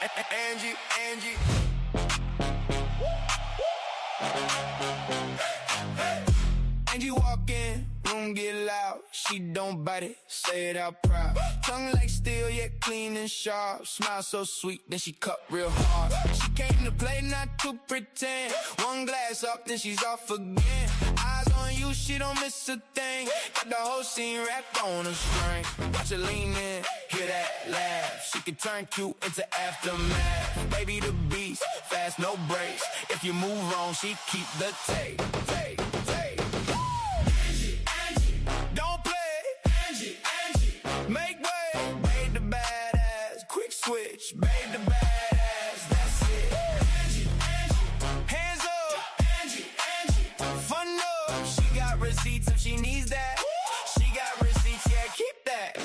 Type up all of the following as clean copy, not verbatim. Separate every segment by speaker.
Speaker 1: Angie. Angie walk in, room get loud. She don't bite it, say it out proud. Tongue like steel, yet clean and sharp. Smile so sweet, then she cut real hard. She came to play, not to pretend. One glass up, then she's off again. Eyes on you, she don't miss a thing. Got the whole scene wrapped on a string. Watch her lean in, hear that laugh. She can turn cute into aftermath. Baby the beast, fast no brakes. If you move wrong, she keep the tape. Make way, babe the badass. Quick switch, babe the badass. That's it. Angie. Hands up, Angie. Fun up. She got receipts if she needs that. She got receipts, yeah, keep that.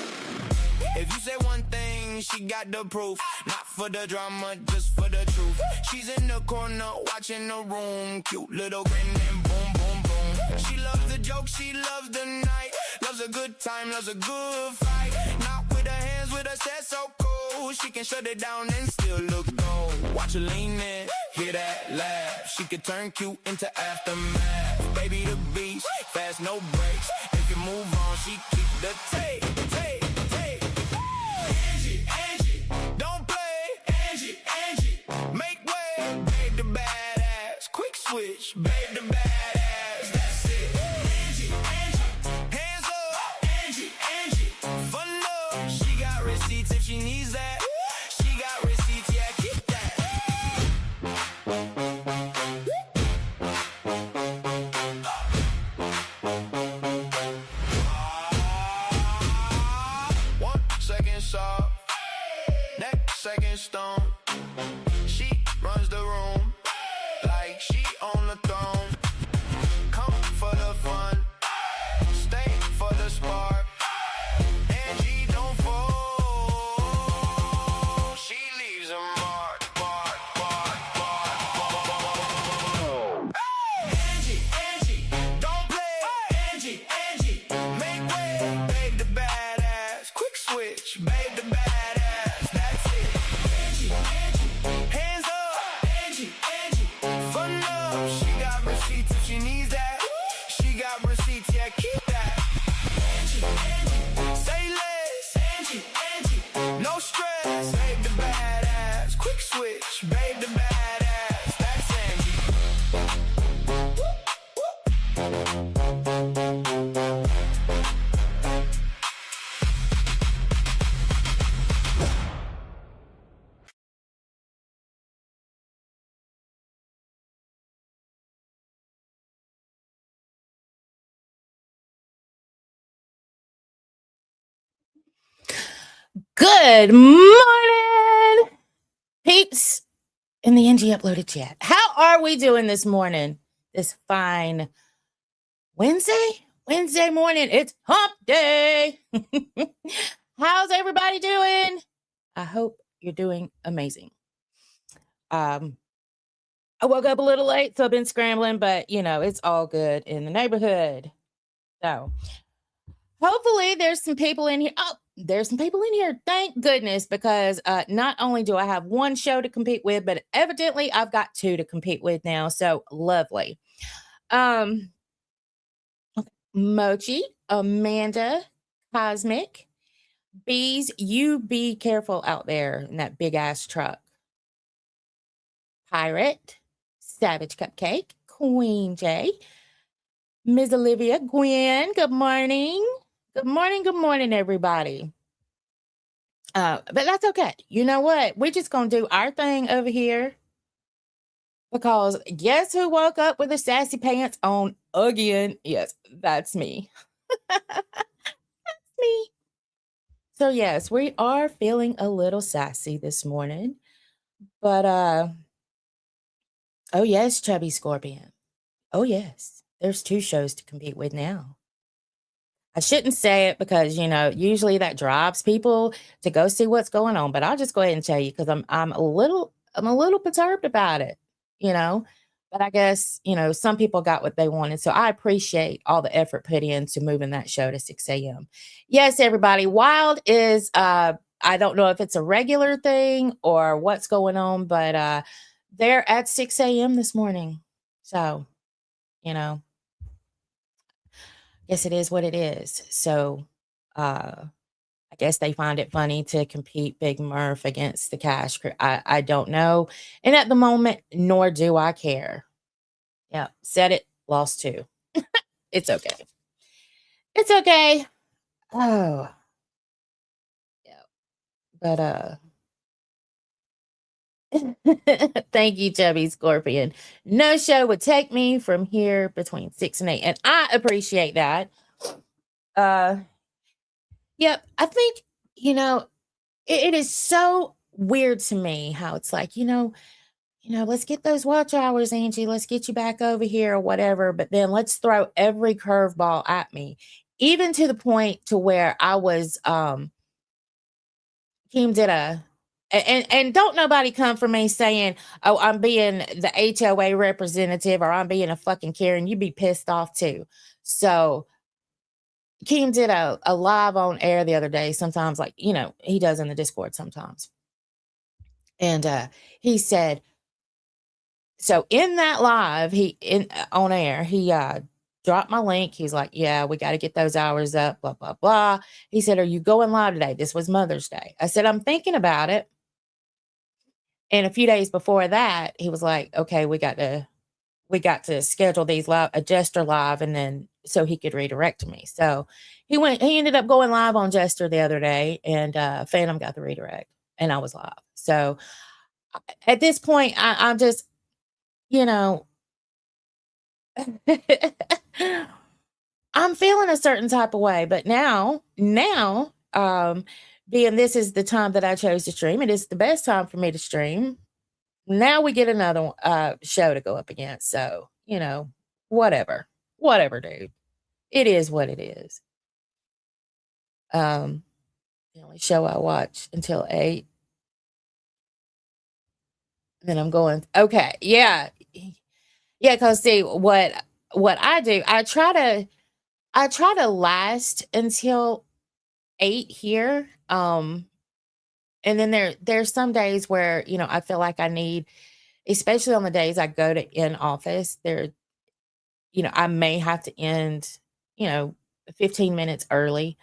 Speaker 1: If you say one thing, she got the proof. Not for the drama, just for the truth. She's in the corner, watching the room. Cute little grin and boom, boom, boom. She loves the joke, she loves the night. Loves a good time, loves a good fight. Not with her hands, with her set so cool. She can shut it down and still look gold. Watch her lean in, hear that laugh. She can turn cute into aftermath. Baby the beast, fast no brakes. If you move on, she keep the tape. Angie, don't play. Angie, make way, babe the badass. Quick switch, babe the badass. That's it. Angie, hands up. Angie, fun love. She got receipts if she needs that. She got receipts, yeah, keep that. One second soft, next second stone. She runs the room like she on the throne. Come for the fun, stay for the spark. Angie don't fall, she leaves a mark. Angie, don't play. Angie, make way, babe the badass. Quick switch, babe the badass. That's it. Angie, hands up. Angie, fun love. She got receipts if she needs that. She got receipts, yeah, keep that. Angie, say less. Angie, no stress. Babe the badass. Quick switch, babe the badass. That's Angie.
Speaker 2: Good morning, peeps in the Angie uploaded chat. How are we doing this morning? This fine Wednesday morning. It's hump day. How's everybody doing? I hope you're doing amazing. I woke up a little late, so I've been scrambling, but it's all good in the neighborhood. So hopefully there's some people in here. Oh, there's some people in here. Thank goodness, because not only do I have one show to compete with, but evidently I've got two to compete with now. So lovely. Mochi, Amanda, Cosmic, Bees, you be careful out there in that big ass truck. Pirate, Savage Cupcake, Queen J, Ms. Olivia, Gwen, good morning. Good morning, everybody. But that's okay. You know what? We're just going to do our thing over here, because guess who woke up with the sassy pants on again? Yes, that's me. That's me. So yes, we are feeling a little sassy this morning. But oh yes, Chubby Scorpion. Oh yes, there's two shows to compete with now. I shouldn't say it because, usually that drives people to go see what's going on, but I'll just go ahead and tell you, because I'm a little perturbed about it, but I guess, some people got what they wanted. So I appreciate all the effort put into moving that show to 6 a.m. Yes, everybody. Wild is I don't know if it's a regular thing or what's going on, but they're at 6 a.m. this morning. So, you know, guess it is what it is. So, I guess they find it funny to compete Big Murph against the Cash Crew. I don't know. And at the moment, nor do I care. Yeah, said it, lost two. It's okay. It's okay. Oh, yeah. But thank you, Chubby Scorpion. No show would take me from here between 6 and 8. And I appreciate that. Yep. I think, you know, it is so weird to me how it's like, let's get those watch hours, Angie. Let's get you back over here or whatever. But then let's throw every curveball at me, even to the point to where I was Kim did a and don't nobody come for me saying, "Oh, I'm being the HOA representative or I'm being a fucking Karen." You'd be pissed off too. So Kim did a live on air the other day. Sometimes, like he does in the Discord sometimes, and he said, so in that live, he in on air, he dropped my link. He's like, "Yeah, we got to get those hours up." Blah blah blah. He said, "Are you going live today?" This was Mother's Day. I said, "I'm thinking about it." And a few days before that, he was like, "Okay, we got to schedule these live a Jester live, and then so he could redirect me." So he ended up going live on Jester the other day, and Phantom got the redirect, and I was live. So at this point, I'm just, you know, I'm feeling a certain type of way, but now, being this is the time that I chose to stream, it is the best time for me to stream. Now we get another show to go up against. So, whatever. Whatever, dude. It is what it is. The only show I watch until 8. Then I'm going, okay, yeah. Yeah, because see what I do, I try to last until 8 here. And then there's some days where, I feel like I need, especially on the days I go to in office, I may have to end, you know, 15 minutes early.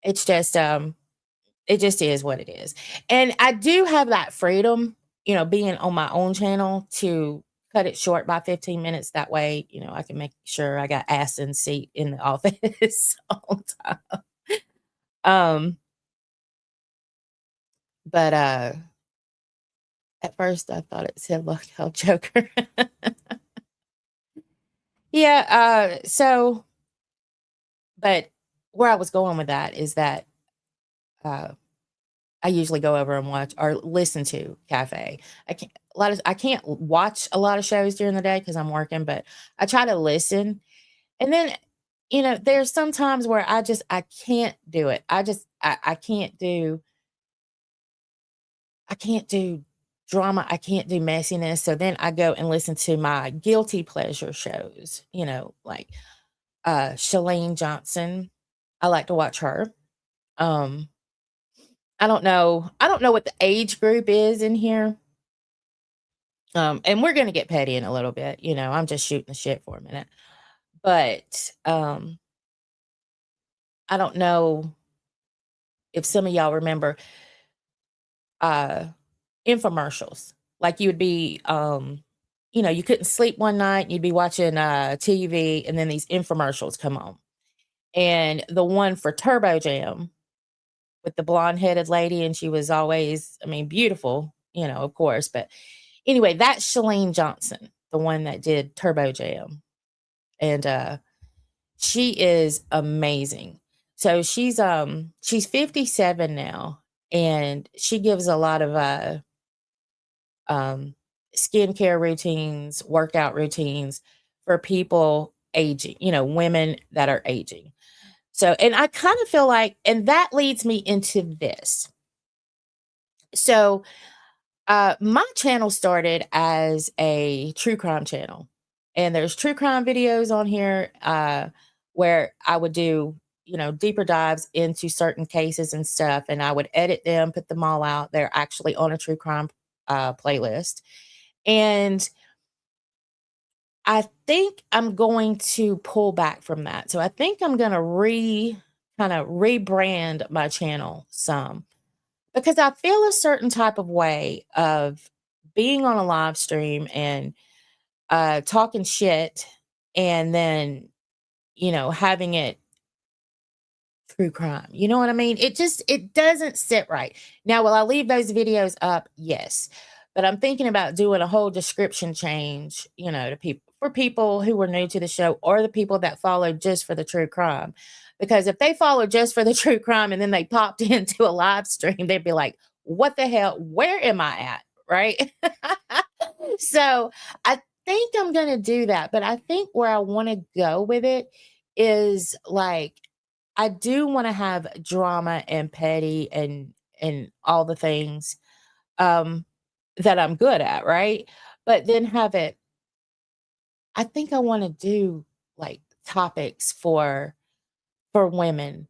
Speaker 2: It's just it just is what it is. And I do have that freedom, being on my own channel to cut it short by 15 minutes. That way, I can make sure I got ass in seat in the office all the time. Um, but at first I thought it said Lockout Joker. Yeah, but where I was going with that is that uh I usually go over and watch or listen to Cafe. I can't watch a lot of shows during the day because I'm working, but I try to listen. And then, there's some times where I can't do it. I can't do drama. I can't do messiness. So then I go and listen to my guilty pleasure shows, like Shalane Johnson. I like to watch her. Um, I don't know what the age group is in here. And we're gonna get petty in a little bit, I'm just shooting the shit for a minute. But I don't know if some of y'all remember uh infomercials. Like you would be you couldn't sleep one night, you'd be watching TV, and then these infomercials come on. And the one for Turbo Jam with the blonde-headed lady, and she was always, I mean, beautiful, of course, but anyway, that's Shalane Johnson, the one that did Turbo Jam. And she is amazing. So she's 57 now, and she gives a lot of um skincare routines, workout routines for people aging, women that are aging. So, and I kind of feel like, and that leads me into this. So, my channel started as a true crime channel, and there's true crime videos on here where I would do, deeper dives into certain cases and stuff, and I would edit them, put them all out. They're actually on a true crime playlist. And I think I'm going to pull back from that. So I think I'm going to kind of rebrand my channel some, because I feel a certain type of way of being on a live stream and talking shit, and then, having it true crime. You know what I mean? It doesn't sit right. Now, will I leave those videos up? Yes. But I'm thinking about doing a whole description change, to people who were new to the show, or the people that follow just for the true crime. Because if they follow just for the true crime and then they popped into a live stream, they'd be like, what the hell? Where am I at? Right? So I think I'm going to do that. But I think where I want to go with it is, like, I do want to have drama and petty and all the things that I'm good at, right? But then I think I want to do, like, topics for women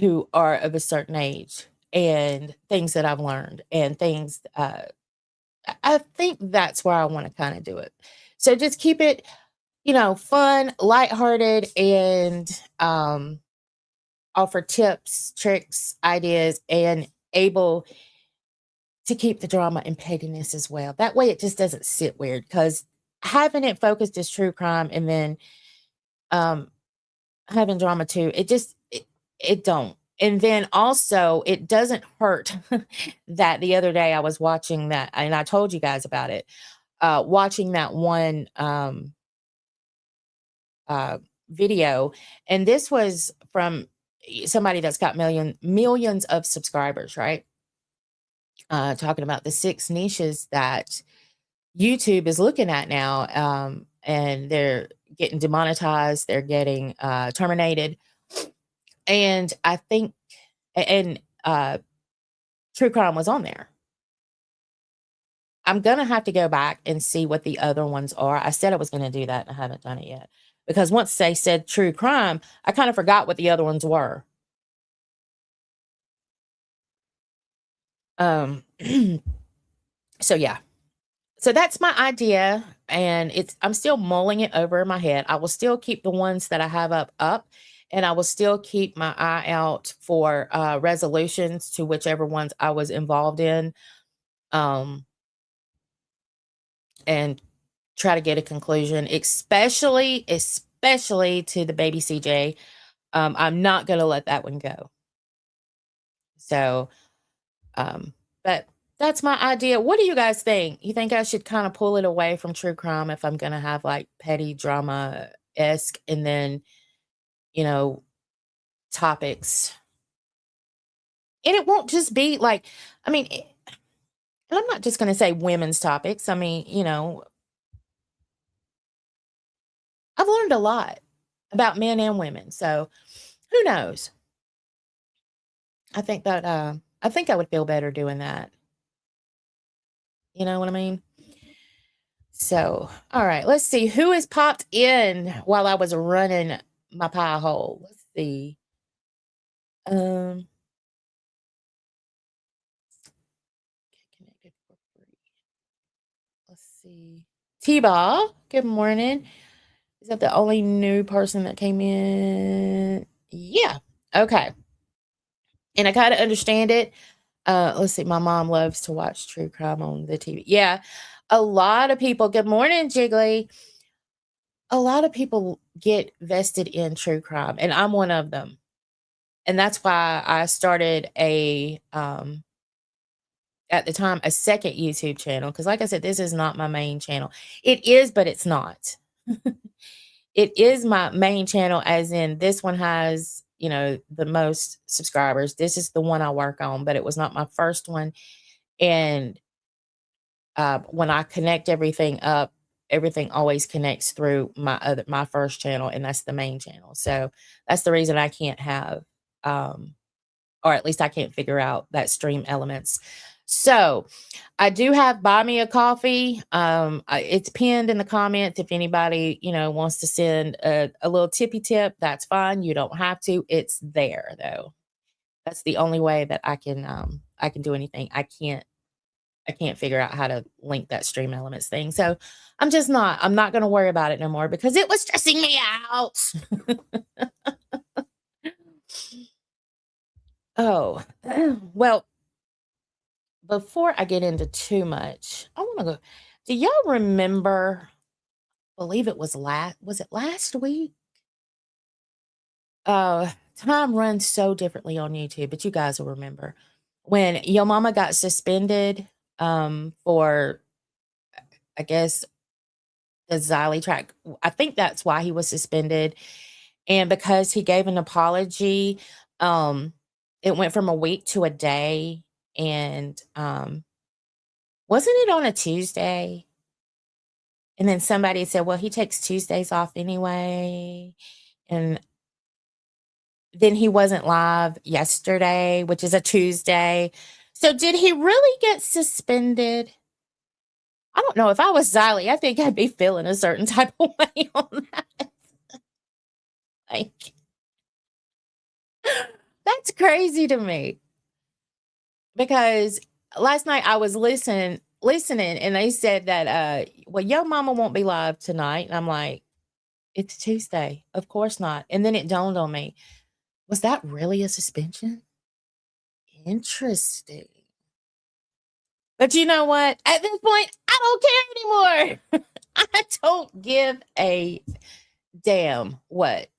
Speaker 2: who are of a certain age, and things that I've learned, and things I think that's where I want to kind of do it. So just keep it, fun, lighthearted, and offer tips, tricks, ideas, and able to keep the drama and pettiness as well. That way it just doesn't sit weird, because having it focused as true crime and then um having drama too, it don't. And then also it doesn't hurt that the other day I was watching that, and I told you guys about it, watching that one uh video, and this was from somebody that's got millions of subscribers, right? Talking about the 6 niches that YouTube is looking at now, and they're getting demonetized, they're getting terminated, and I think, and true crime was on there. I'm gonna have to go back and see what the other ones are. I said I was gonna do that, and I haven't done it yet, because once they said true crime, I kind of forgot what the other ones were. Um, so yeah. So that's my idea, and I'm still mulling it over in my head. I will still keep the ones that I have up, and I will still keep my eye out for resolutions to whichever ones I was involved in, um, and try to get a conclusion, especially to the baby CJ. I'm not going to let that one go. So, but that's my idea. What do you guys think? You think I should kind of pull it away from true crime if I'm going to have, like, petty drama esque, and then, you know, topics? And it won't just be like, I mean, and I'm not just going to say women's topics. I mean, I've learned a lot about men and women. So who knows? I think I would feel better doing that. You know what I mean? So, all right, let's see who has popped in while I was running my pie hole. Let's see. Um, connected for free. Let's see. T-Ball, good morning. Is that the only new person that came in? Yeah. Okay. And I kind of understand it. Let's see. My mom loves to watch true crime on the TV. Yeah. A lot of people, good morning, Jiggly. A lot of people get vested in true crime, and I'm one of them. And that's why I started at the time, a second YouTube channel. Because, like I said, this is not my main channel. It is, but it's not. It is my main channel, as in this one has, the most subscribers. This is the one I work on, but it was not my first one. And when I connect everything up, everything always connects through my first channel, and that's the main channel. So that's the reason I can't have, or at least I can't figure out that stream elements. So I do have buy me a coffee. It's pinned in the comments. If anybody, wants to send a little tippy tip, that's fine. You don't have to. It's there though. That's the only way that I can do anything. I can't figure out how to link that Stream Elements thing. So I'm not going to worry about it no more because it was stressing me out. Oh, well, before I get into too much, I want to go. Do y'all remember? Believe it was last week? Time runs so differently on YouTube, but you guys will remember when Yo Mama got suspended for, I guess, the Xylee track. I think that's why he was suspended. And because he gave an apology, um, it went from a week to a day. And wasn't it on a Tuesday? And then somebody said, well, he takes Tuesdays off anyway. And then he wasn't live yesterday, which is a Tuesday. So did he really get suspended? I don't know. If I was Xylee, I think I'd be feeling a certain type of way on that. Like, that's crazy to me. Because last night I was listening and they said that well, Yo Mama won't be live tonight. And I'm like, it's Tuesday. Of course not. And then it dawned on me. Was that really a suspension? Interesting. But you know what? At this point, I don't care anymore. I don't give a damn what.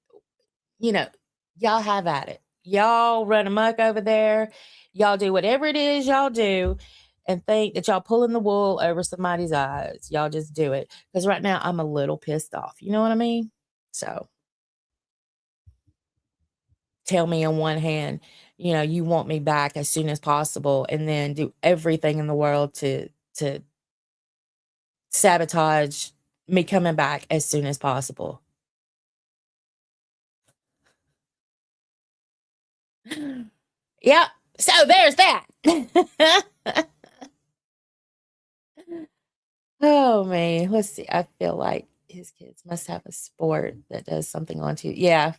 Speaker 2: Y'all have at it. Y'all run amok over there. Y'all do whatever it is y'all do and think that y'all pulling the wool over somebody's eyes. Y'all just do it. Because right now I'm a little pissed off. You know what I mean? So tell me on one hand, you want me back as soon as possible and then do everything in the world to sabotage me coming back as soon as possible. Yep. So there's that. Oh man, let's see. I feel like his kids must have a sport that does something on to. Yeah.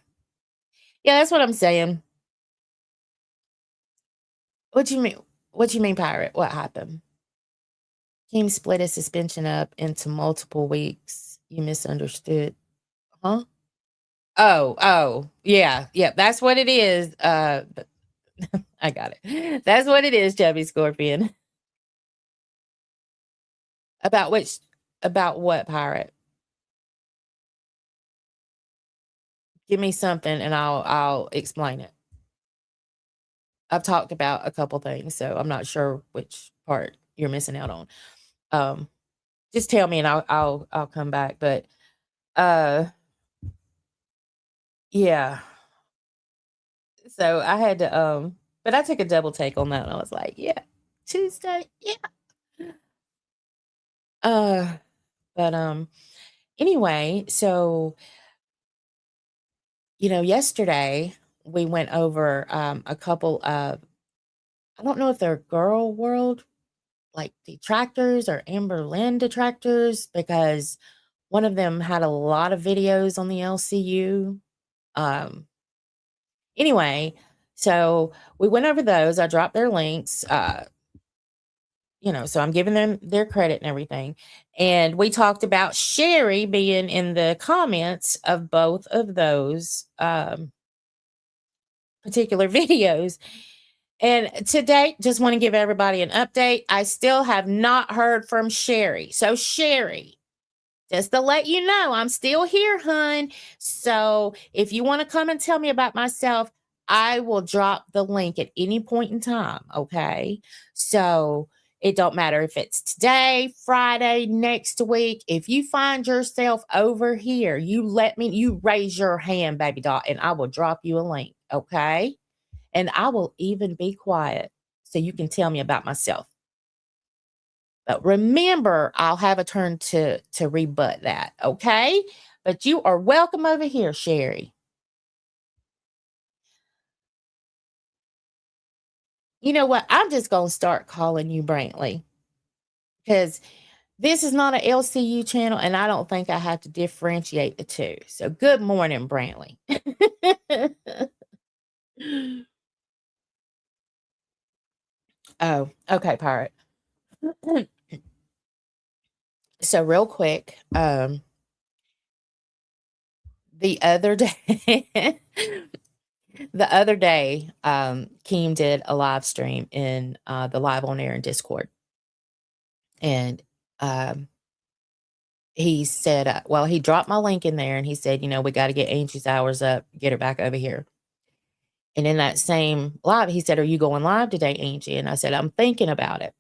Speaker 2: Yeah, that's what I'm saying. What you mean? What you mean, pirate? What happened? Team split a suspension up into multiple weeks. You misunderstood. Huh? Oh, yeah, yeah. That's what it is. But I got it. That's what it is, Chubby Scorpion. About which? About what, pirate? Give me something, and I'll explain it. I've talked about a couple things, so I'm not sure which part you're missing out on. Just tell me, and I'll come back. But yeah. So I had to but I took a double take on that and I was like, yeah, Tuesday, yeah. Uh but anyway, so yesterday we went over a couple of, I don't know if they're Girl World like detractors or Amber Lynn detractors, because one of them had a lot of videos on the LCU. Anyway, so we went over those. I dropped their links. So I'm giving them their credit and everything. And we talked about Sherry being in the comments of both of those particular videos. And today, just want to give everybody an update. I still have not heard from Sherry. So Sherry, just to let you know, I'm still here, hun. So if you want to come and tell me about myself, I will drop the link at any point in time. Okay. So it don't matter if it's today, Friday, next week. If you find yourself over here, you raise your hand, baby doll, and I will drop you a link. Okay. And I will even be quiet so you can tell me about myself. But remember, I'll have a turn to rebut that, okay? But you are welcome over here, Sherry. You know what? I'm just going to start calling you Brantley because this is not an LCU channel, and I don't think I have to differentiate the two. So, good morning, Brantley. Oh, okay, Pirate. So, real quick, the other day, Keem did a live stream in the Live on Air in Discord, and he said, well, he dropped my link in there, and he said, we got to get Angie's hours up, get her back over here. And in that same live, he said, "Are you going live today, Angie?" And I said, "I'm thinking about it."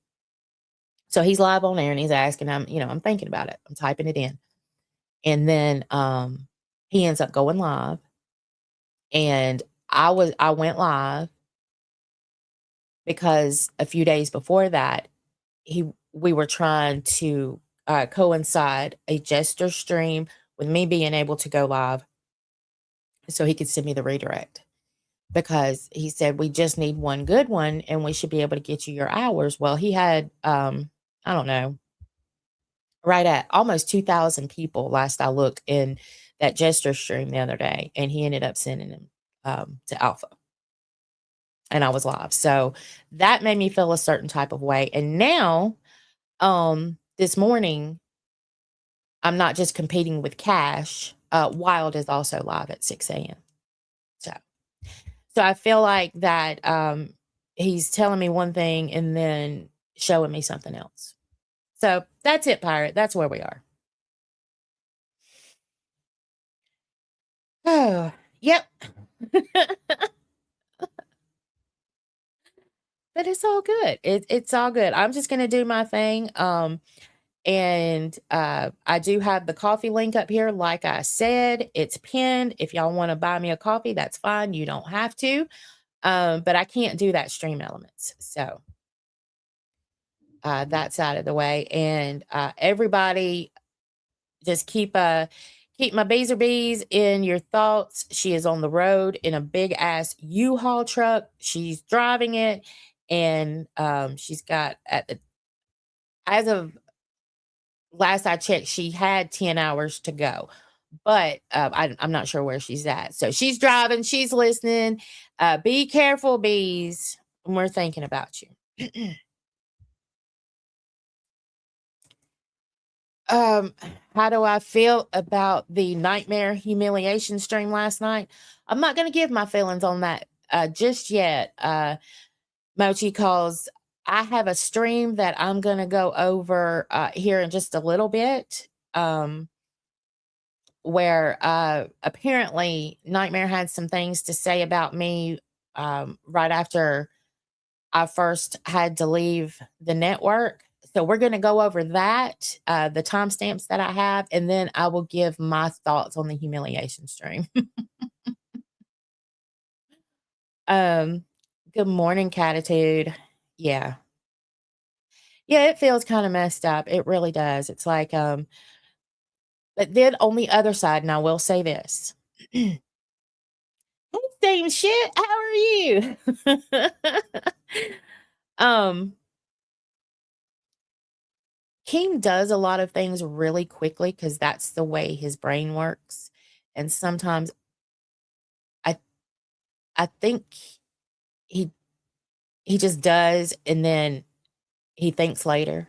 Speaker 2: So he's live on air, and he's asking, I'm thinking about it. I'm typing it in, and then he ends up going live, and I went live because a few days before that, we were trying to coincide a Jester stream with me being able to go live, so he could send me the redirect. Because he said, we just need one good one and we should be able to get you your hours. Well, he had, I don't know, right at almost 2,000 people last I looked in that Jester stream the other day. And he ended up sending him to Alpha. And I was live. So that made me feel a certain type of way. And now, this morning, I'm not just competing with Cash. Wild is also live at 6 a.m. So I feel like that he's telling me one thing and then showing me something else. So that's it, Pirate. That's where we are. Oh, yep. But it's all good. It's all good. I'm just gonna do my thing. And I do have the coffee link up here. Like I said, it's pinned. If y'all want to buy me a coffee, that's fine. You don't have to. But I can't do that stream elements. So that's out of the way. And everybody just keep my bees or bees in your thoughts. She is on the road in a big ass U-Haul truck. She's driving it, and she's got as of last I checked, she had 10 hours to go. But I'm not sure where she's at. So she's driving, she's listening. Be careful, bees. We're thinking about you. How do I feel about the nightmare humiliation stream last night? I'm not going to give my feelings on that just yet, Mochi, cause I have a stream that I'm going to go over here in just a little bit, where apparently Nightmare had some things to say about me right after I first had to leave the network. So we're going to go over that, the timestamps that I have, and then I will give my thoughts on the humiliation stream. Good morning, Catitude. Yeah. Yeah, it feels kind of messed up. It really does. It's like, but then on the other side, and I will say this. Hey, same shit. How are you? um, King does a lot of things really quickly because that's the way his brain works. And sometimes I I think he he just does and then he thinks later.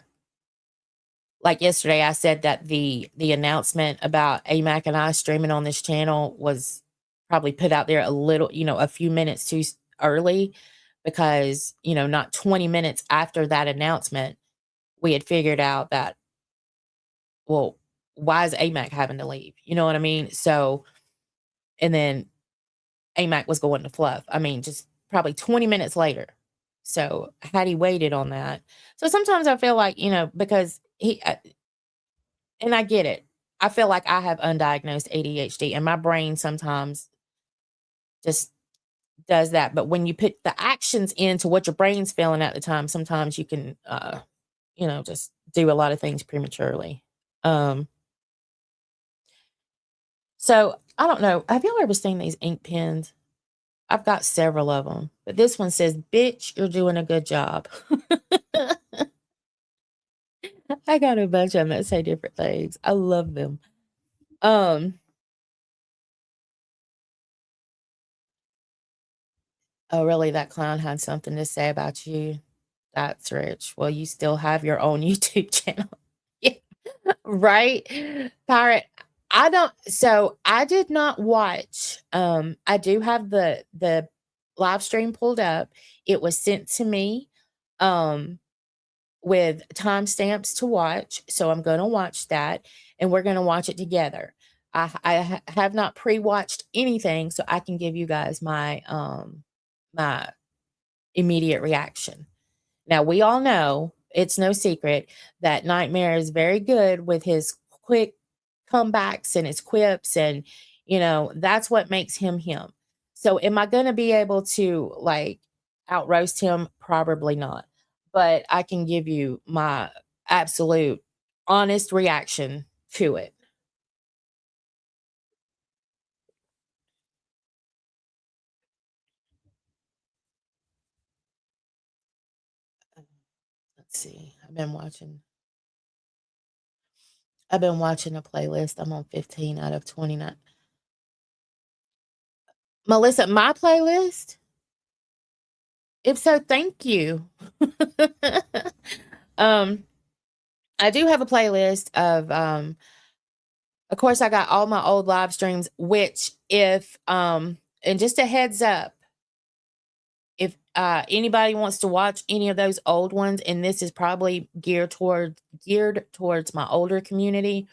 Speaker 2: Like yesterday, I said that the announcement about AMAC and I streaming on this channel was probably put out there a little, a few minutes too early because, not 20 minutes after that announcement, we had figured out that, well, why is AMAC having to leave? You know what I mean? So, and then AMAC was going to Fluff. I mean, just probably 20 minutes later. So, had he waited on that. So sometimes I feel like, because and I get it. I feel like I have undiagnosed ADHD and my brain sometimes just does that. But when you put the actions into what your brain's feeling at the time, sometimes you can, just do a lot of things prematurely. So I don't know. Have y'all ever seen these ink pens? I've got several of them, but this one says, "Bitch, you're doing a good job." I got a bunch of them that say different things. I love them. Um, oh, really? That clown had something to say about you? That's rich. Well, you still have your own YouTube channel. Yeah, right? Pirate. I did not watch. I do have the live stream pulled up. It was sent to me. Um, with timestamps to watch. So I'm going to watch that and we're going to watch it together. I have not pre-watched anything, so I can give you guys my immediate reaction. Now we all know it's no secret that Nightmare is very good with his quick comebacks and his quips, and that's what makes him him. So am I going to be able to like out roast him? Probably not. But I can give you my absolute honest reaction to it. Let's see. I've been watching a playlist. I'm on 15 out of 29. Melissa, my playlist? If so, thank you. um, I do have a playlist of course I got all my old live streams, which if and just a heads up, if anybody wants to watch any of those old ones, and this is probably geared towards my older community.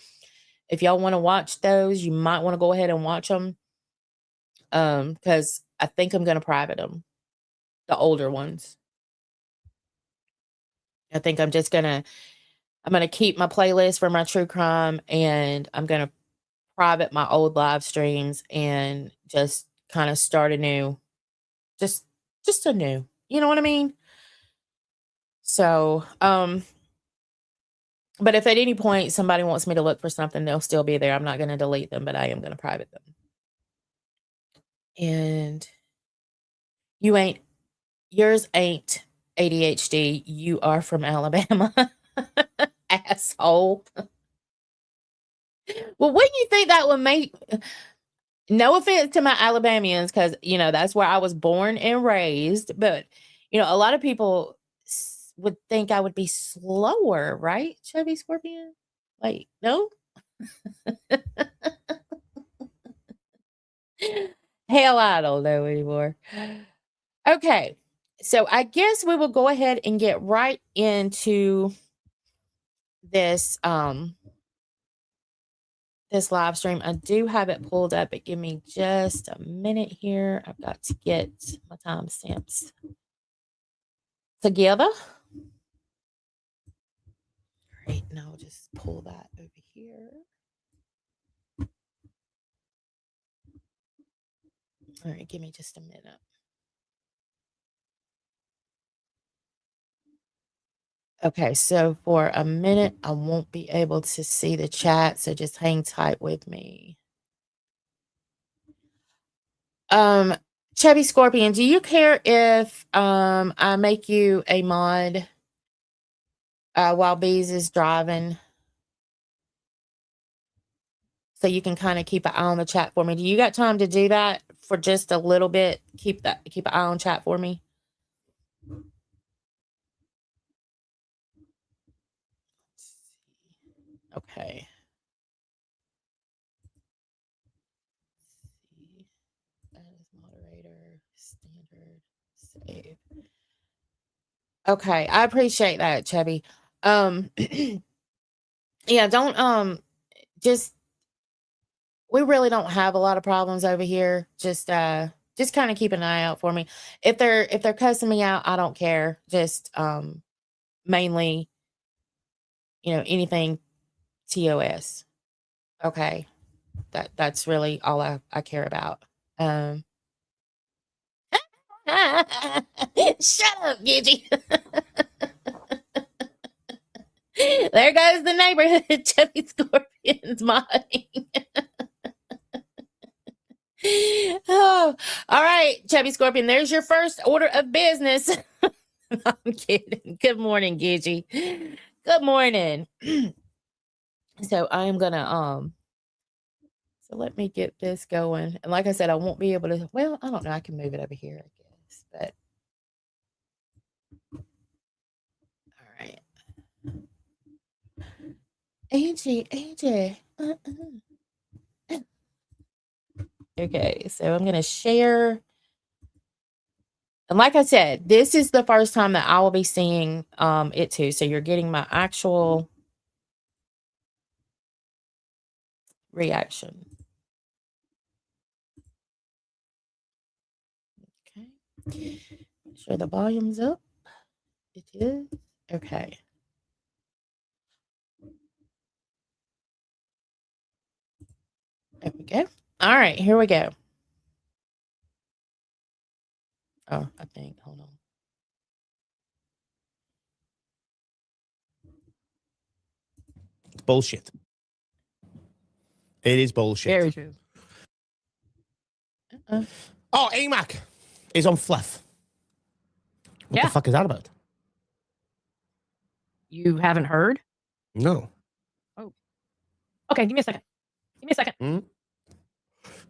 Speaker 2: If y'all want to watch those, you might want to go ahead and watch them. Because I think I'm gonna private them, the older ones. I think I'm gonna keep my playlist for my true crime, and I'm gonna private my old live streams and just kind of start anew. Just just anew. You know what I mean? So, but if at any point somebody wants me to look for something, they'll still be there. I'm not gonna delete them, but I am gonna private them. And you ain't yours ain't ADHD. You are from Alabama. Asshole. Well, wouldn't you think that would make no offense to my Alabamians, because that's where I was born and raised, but a lot of people would think I would be slower, right? Chevy Scorpion? Like, no? Hell, I don't know anymore. Okay. So I guess we will go ahead and get right into this this live stream. I do have it pulled up, but give me just a minute here. I've got to get my timestamps together. Great. Now I'll just pull that over here. All right, give me just a minute. Okay, so for a minute, I won't be able to see the chat, so just hang tight with me. Chubby Scorpion, do you care if I make you a mod while Bees is driving? So you can kind of keep an eye on the chat for me. Do you got time to do that for just a little bit? Keep an eye on chat for me. Okay. That is moderator, standard, save. Okay, I appreciate that, Chubby. Yeah, don't just we really don't have a lot of problems over here. Just kind of keep an eye out for me. If they're cussing me out, I don't care. Just mainly, anything TOS. Okay. That's really all I care about. Um Shut up, Gidgy. There goes the neighborhood Chubby Scorpions modding. Oh, all right, Chubby Scorpion. There's your first order of business. I'm kidding. Good morning, Gidgy. Good morning. So I am gonna so let me get this going. And like I said, I won't be able to. Well, I don't know. I can move it over here, I guess. But all right, Angie. Okay, so I'm gonna share. And like I said, this is the first time that I will be seeing it too. So you're getting my actual reaction. Okay. Make sure the volume's up. It is. Okay. There we go. All right, here we go. Oh, I think. Hold on.
Speaker 3: Bullshit. It is bullshit.
Speaker 4: Very true.
Speaker 3: Oh, AMAC is on Fluff. What the fuck is that about?
Speaker 4: You haven't heard?
Speaker 3: No.
Speaker 4: Oh. Okay, give me a second.
Speaker 3: Hmm?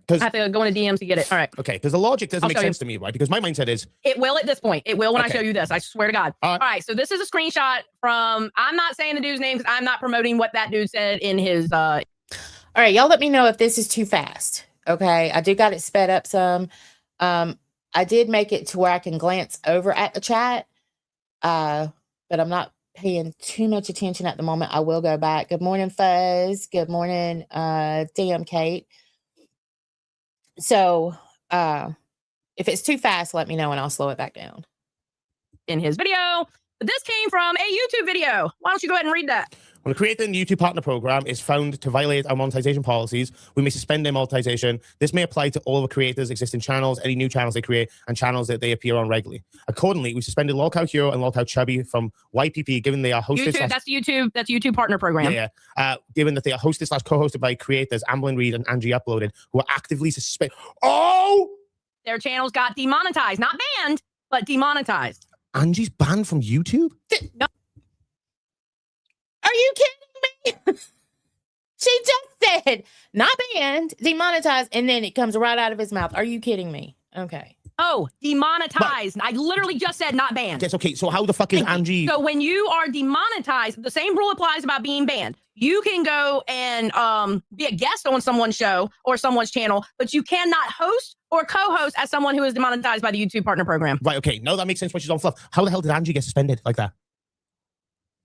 Speaker 4: I have to go into DMs to get it. All right.
Speaker 3: Okay, because the logic doesn't
Speaker 4: I'll
Speaker 3: make
Speaker 4: show
Speaker 3: sense to me, right? Because my mindset is...
Speaker 4: It will at this point. It will when I
Speaker 3: Okay.
Speaker 4: show you this. I swear to God. All right, so this is a screenshot from... I'm not saying the dude's name because I'm not promoting what that dude said in his...
Speaker 2: All right, y'all let me know if this is too fast. Okay, I do got it sped up some. I did make it to where I can glance over at the chat, but I'm not paying too much attention at the moment. I will go back. Good morning, Fuzz. Good morning, DM Kate. So if it's too fast, let me know and I'll slow it back down.
Speaker 4: In his video. But this came from a YouTube video. Why don't you go ahead and read that?
Speaker 3: When a creator in the YouTube partner program is found to violate our monetization policies, we may suspend their monetization. This may apply to all of the creators' existing channels, any new channels they create, and channels that they appear on regularly. Accordingly, we suspended Lolcow Hero and Lolcow Chubby from YPP, given they are hosted...
Speaker 4: That's YouTube partner program.
Speaker 3: Given that they are hosted / co-hosted by creators Amblin Reed and Angie Uploaded, who are actively suspended... Oh!
Speaker 4: Their channels got demonetized. Not banned, but demonetized.
Speaker 3: Angie's banned from YouTube?
Speaker 4: No.
Speaker 2: Are you kidding me? She just said not banned, demonetized, and then it comes right out of his mouth. Are you kidding me? Okay.
Speaker 4: Oh, demonetized. I literally just said not banned.
Speaker 3: Yes, okay. So how the fuck is Angie...
Speaker 4: So when you are demonetized, the same rule applies about being banned. You can go and be a guest on someone's show or someone's channel, but you cannot host or co-host as someone who is demonetized by the YouTube partner program.
Speaker 3: Right, okay. No, that makes sense when she's on Fluff. How the hell did Angie get suspended like that?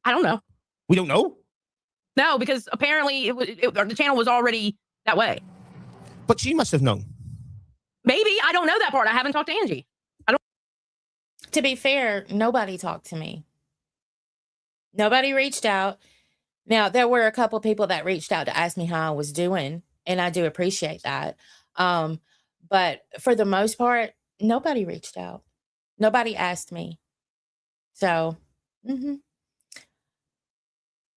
Speaker 4: I don't know.
Speaker 3: We don't know?
Speaker 4: No, because apparently the channel was already that way.
Speaker 3: But she must have known.
Speaker 4: Maybe. I don't know that part. I haven't talked to Angie.
Speaker 2: To be fair, nobody talked to me. Nobody reached out. Now, there were a couple people that reached out to ask me how I was doing, and I do appreciate that. But for the most part, nobody reached out. Nobody asked me. So,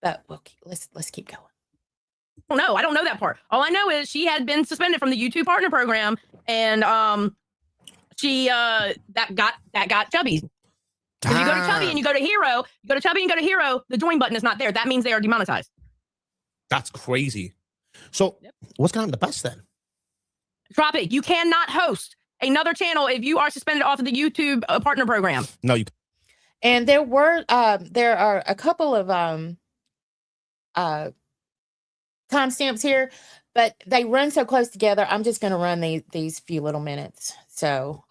Speaker 2: but let's keep going.
Speaker 4: I don't know that part. All I know is she had been suspended from the YouTube partner program, and she that got Chubby. Because you go to Chubby and you go to Hero, the join button is not there. That means they are demonetized.
Speaker 3: That's crazy. So what's going on the best then?
Speaker 2: Drop it. You cannot host another channel if you are suspended off of the YouTube partner program.
Speaker 3: No, you.
Speaker 2: And there are a couple of timestamps here, but they run so close together. I'm just going to run these few little minutes. So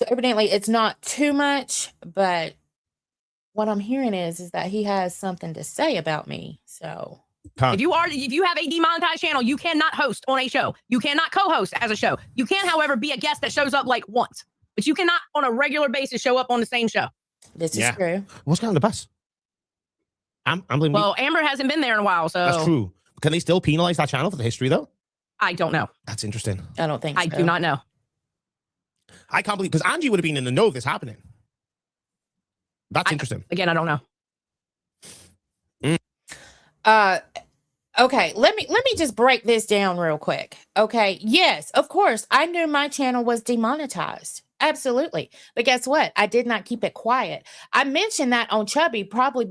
Speaker 2: evidently it's not too much, but what I'm hearing is that he has something to say about me. So
Speaker 4: if you have a demonetized channel, you cannot host on a show. You cannot co-host as a show. You can, however, be a guest that shows up like once, but you cannot on a regular basis show up on the same show.
Speaker 2: This is true.
Speaker 3: What's going on the bus?
Speaker 4: Well, Amber hasn't been there in a while, so
Speaker 3: that's true. Can they still penalize that channel for the history though?
Speaker 4: I don't know.
Speaker 3: That's interesting.
Speaker 2: I don't think so.
Speaker 4: I do not know.
Speaker 3: I can't believe, because Angie would have been in the know of this happening. That's interesting.
Speaker 4: Again, I don't know.
Speaker 2: Okay, let me just break this down real quick. Okay, yes, of course, I knew my channel was demonetized. Absolutely. But guess what? I did not keep it quiet. I mentioned that on Chubby probably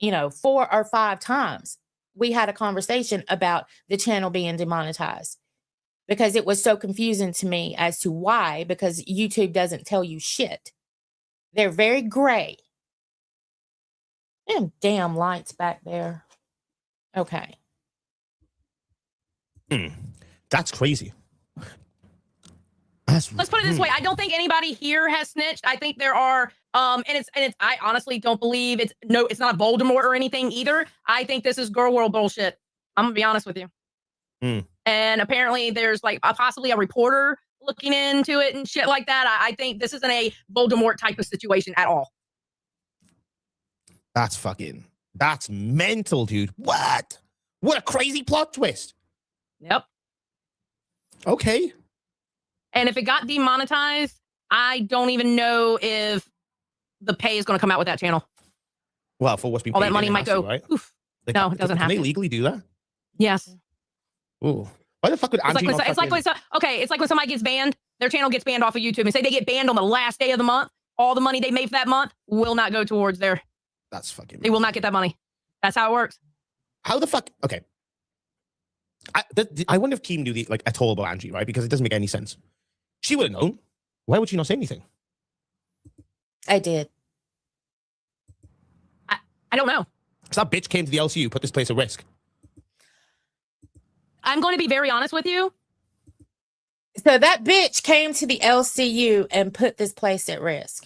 Speaker 2: 4 or 5 times. We had a conversation about the channel being demonetized because it was so confusing to me as to why, because YouTube doesn't tell you shit. They're very gray. Damn lights back there. Okay.
Speaker 3: That's crazy.
Speaker 4: Let's put it this way. I don't think anybody here has snitched. I think there are, and it's, I honestly don't believe it's not Voldemort or anything either. I think this is girl world bullshit. I'm gonna be honest with you. And apparently there's like possibly a reporter looking into it and shit like that. I think this isn't a Voldemort type of situation at all.
Speaker 3: That's mental, dude. What a crazy plot twist.
Speaker 4: Yep.
Speaker 3: Okay.
Speaker 4: And if it got demonetized, I don't even know if the pay is going to come out with that channel.
Speaker 3: Well, for what's been
Speaker 4: all
Speaker 3: paid
Speaker 4: that money might go.
Speaker 3: right?
Speaker 4: Oof. No, it doesn't happen.
Speaker 3: Can they legally do that?
Speaker 4: Yes.
Speaker 3: Ooh. Why the fuck would Angie
Speaker 4: it's like when somebody gets banned, their channel gets banned off of YouTube, and say they get banned on the last day of the month, all the money they made for that month will not go towards their.
Speaker 3: That's fucking.
Speaker 4: They will not get that money. That's how it works.
Speaker 3: How the fuck? Okay. I wonder if Keem knew at all about Angie, right? Because it doesn't make any sense. She would have known. Why would she not say anything?
Speaker 2: I did.
Speaker 4: I don't know.
Speaker 3: Because that bitch came to the LCU, put this place at risk.
Speaker 4: I'm going to be very honest with you.
Speaker 2: So that bitch came to the LCU and put this place at risk.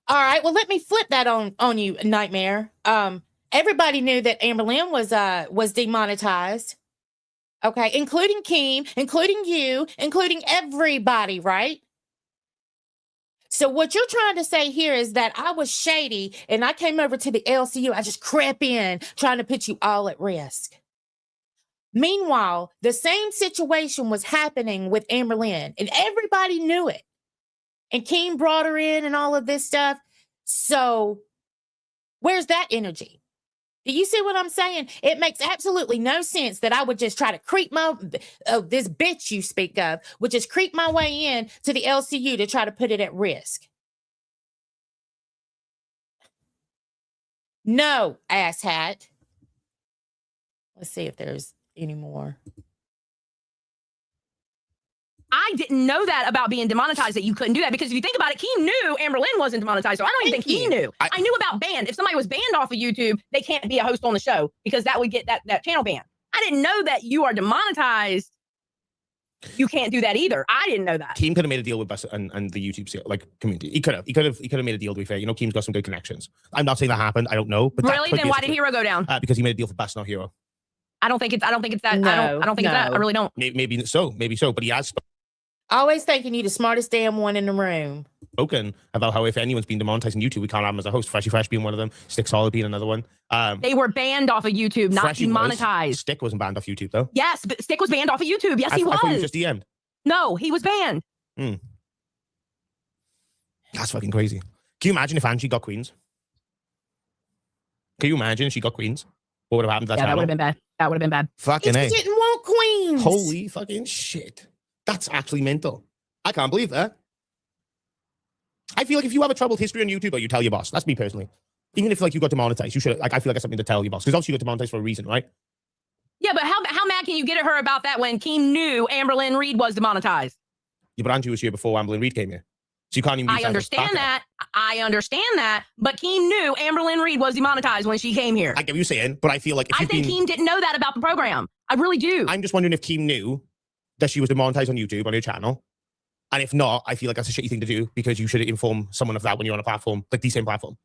Speaker 2: All right, well, let me flip that on you, Nightmare. Everybody knew that Amberlynn was demonetized. Okay, including Keem, including you, including everybody, right? So what you're trying to say here is that I was shady and I came over to the LCU. I just crept in trying to put you all at risk. Meanwhile, the same situation was happening with Amberlynn and everybody knew it. And Keem brought her in and all of this stuff. So where's that energy? Do you see what I'm saying? It makes absolutely no sense that I would just try to creep this bitch you speak of, would just creep my way in to the LCU to try to put it at risk. No, asshat. Let's see if there's any more.
Speaker 4: I didn't know that about being demonetized, that you couldn't do that, because if you think about it, he knew Amberlynn wasn't demonetized, so I don't even think he knew. I knew about banned. If somebody was banned off of YouTube, they can't be a host on the show because that would get that channel banned. I didn't know that you are demonetized. You can't do that either. I didn't know that.
Speaker 3: Keem could have made a deal with us and the YouTube community. He could have made a deal, to be fair. Keem's got some good connections. I'm not saying that happened. I don't know. But
Speaker 4: really? Then why did Hero go down?
Speaker 3: Because he made a deal for Best, not Hero.
Speaker 4: I don't think it's that.
Speaker 2: No,
Speaker 4: I don't think it's that. I really don't.
Speaker 3: Maybe so. But he has
Speaker 2: Always thinking you the smartest damn one in the room.
Speaker 3: spoken about how if anyone's been demonetized on YouTube, we can't have him as a host. Freshy Fresh being one of them. Stick Solid being another one.
Speaker 4: They were banned off of YouTube, not
Speaker 3: Freshy
Speaker 4: demonetized.
Speaker 3: Stick wasn't banned off YouTube though.
Speaker 4: Yes, but Stick was banned off of YouTube. Yes, he was.
Speaker 3: I thought he was just DM'd.
Speaker 4: No, he was banned.
Speaker 3: That's fucking crazy. Can you imagine if Angie got Queens? Can you imagine if she got Queens? What would have happened to that channel?
Speaker 4: That would have been bad. That would have been bad.
Speaker 3: Fucking
Speaker 2: She didn't want Queens.
Speaker 3: Holy fucking shit. That's actually mental. I can't believe that. I feel like if you have a troubled history on YouTube, you tell your boss. That's me personally. Even if you got demonetized, you should. I feel like it's something to tell your boss, because obviously you got demonetized for a reason, right?
Speaker 4: Yeah, but how mad can you get at her about that when Keem knew Amberlynn Reed was demonetized?
Speaker 3: Yeah, but Angie was here before Amberlynn Reed came here, so you can't even.
Speaker 4: I understand that. I understand that. But Keem knew Amberlynn Reed was demonetized when she came here.
Speaker 3: I get what you're saying, but I feel like
Speaker 4: Keem didn't know that about the program. I really do.
Speaker 3: I'm just wondering if Keem knew that she was demonetized on YouTube on her channel. And if not, I feel like that's a shitty thing to do, because you should inform someone of that when you're on a platform, like the same platform.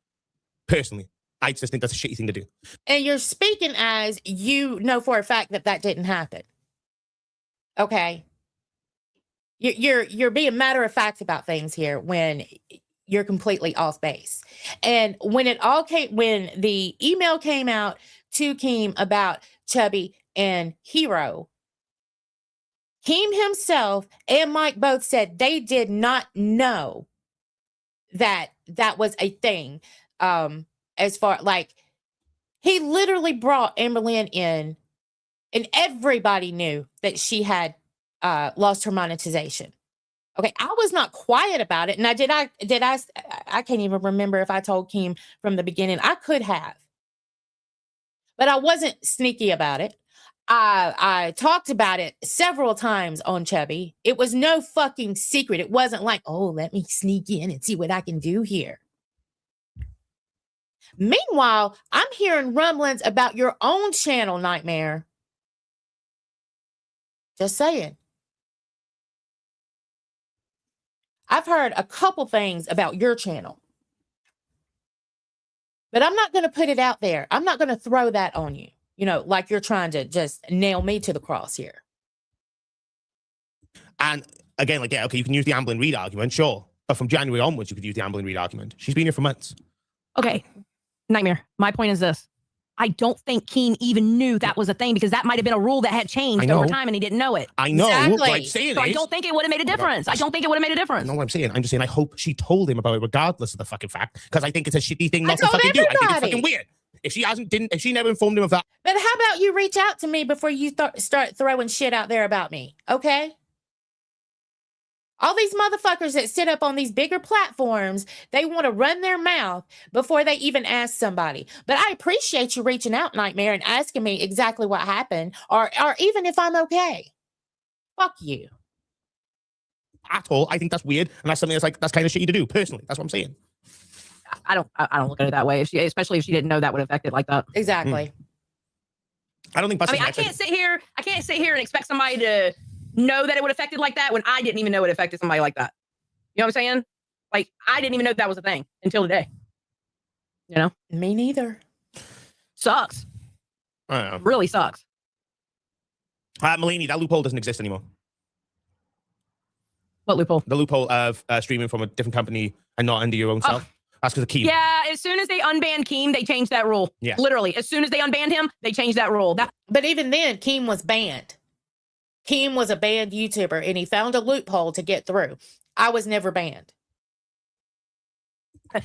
Speaker 3: Personally, I just think that's a shitty thing to do.
Speaker 2: And you're speaking as you know for a fact that didn't happen. Okay. You're being matter of fact about things here when you're completely off base. And when the email came out to Keem about Chubby and Hero, Keem himself and Mike both said they did not know that was a thing. As far He literally brought Amberlynn in, and everybody knew that she had lost her monetization. Okay, I was not quiet about it. And I can't even remember if I told Kim from the beginning. I could have, but I wasn't sneaky about it. I talked about it several times on Chubby. It was no fucking secret. It wasn't like, oh, let me sneak in and see what I can do here. Meanwhile, I'm hearing rumblings about your own channel, Nightmare. Just saying. I've heard a couple things about your channel, but I'm not going to put it out there. I'm not going to throw that on you, like you're trying to just nail me to the cross here.
Speaker 3: And again, like, yeah, okay, you can use the Amberlynn Reid argument, sure. But from January onwards, you could use the Amberlynn Reid argument. She's been here for months.
Speaker 4: Okay, Nightmare. My point is this. I don't think Keem even knew that was a thing because that might have been a rule that had changed over time and he didn't know it.
Speaker 3: I know.
Speaker 2: Exactly.
Speaker 3: What I'm saying
Speaker 4: so I don't think it would have made a difference. I don't think it would have made a difference.
Speaker 3: I know what I'm saying. I'm just saying I hope she told him about it regardless of the fucking fact because I think it's a shitty thing not to fucking do. I think it's fucking weird. If she never informed him of that.
Speaker 2: But how about you reach out to me before you start throwing shit out there about me, okay? All these motherfuckers that sit up on these bigger platforms, they want to run their mouth before they even ask somebody. But I appreciate you reaching out, Nightmare, and asking me exactly what happened or even if I'm okay. Fuck you.
Speaker 3: At all. I think that's weird. And that's something that's kind of shitty to do, personally. That's what I'm saying.
Speaker 4: I don't look at it that way. Especially if she didn't know that would affect it like that.
Speaker 2: Exactly.
Speaker 3: I don't think
Speaker 4: I can't sit here and expect somebody to know that it would affect it like that when I didn't even know it affected somebody like that. You know what I'm saying? Like, I didn't even know that was a thing until today.
Speaker 2: Me neither.
Speaker 4: Sucks. Really sucks.
Speaker 3: Mulaney, that loophole doesn't exist anymore.
Speaker 4: What loophole?
Speaker 3: The loophole of streaming from a different company and not under your own self. That's because of Keem.
Speaker 4: Yeah, as soon as they unbanned Keem, they changed that rule.
Speaker 3: Yeah.
Speaker 4: Literally, as soon as they unbanned him, they changed that rule.
Speaker 2: But even then, Keem was banned. Keem was a banned YouTuber, and he found a loophole to get through. I was never banned.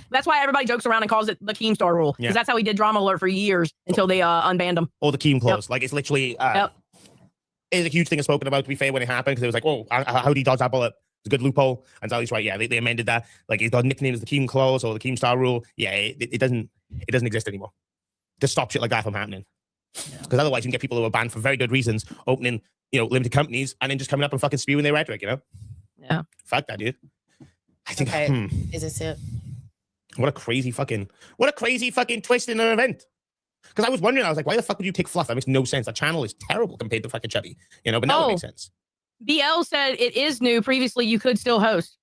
Speaker 4: That's why everybody jokes around and calls it the Keemstar rule. Because that's how he did Drama Alert for years until they unbanned him.
Speaker 3: Or the Keem clause. Like, it's literally... It's a huge thing spoken about, to be fair, when it happened, because it was like, oh, how do you dodge that bullet? It's a good loophole. And Sally's right. Yeah, they amended that. Like, it's got nicknamed as the Keem clause or the Keemstar rule. Yeah, it doesn't exist anymore. To stop shit like that from happening. Because otherwise, you can get people who are banned for very good reasons, opening, limited companies, and then just coming up and fucking spewing their rhetoric,
Speaker 4: Yeah.
Speaker 3: Fuck that, dude. I think,
Speaker 2: Is this it?
Speaker 3: What a crazy fucking twist in an event. Because I was wondering, I was like, why the fuck would you take Fluff? That makes no sense. That channel is terrible compared to fucking Chubby, but now it makes sense.
Speaker 4: BL said it is new. Previously, you could still host.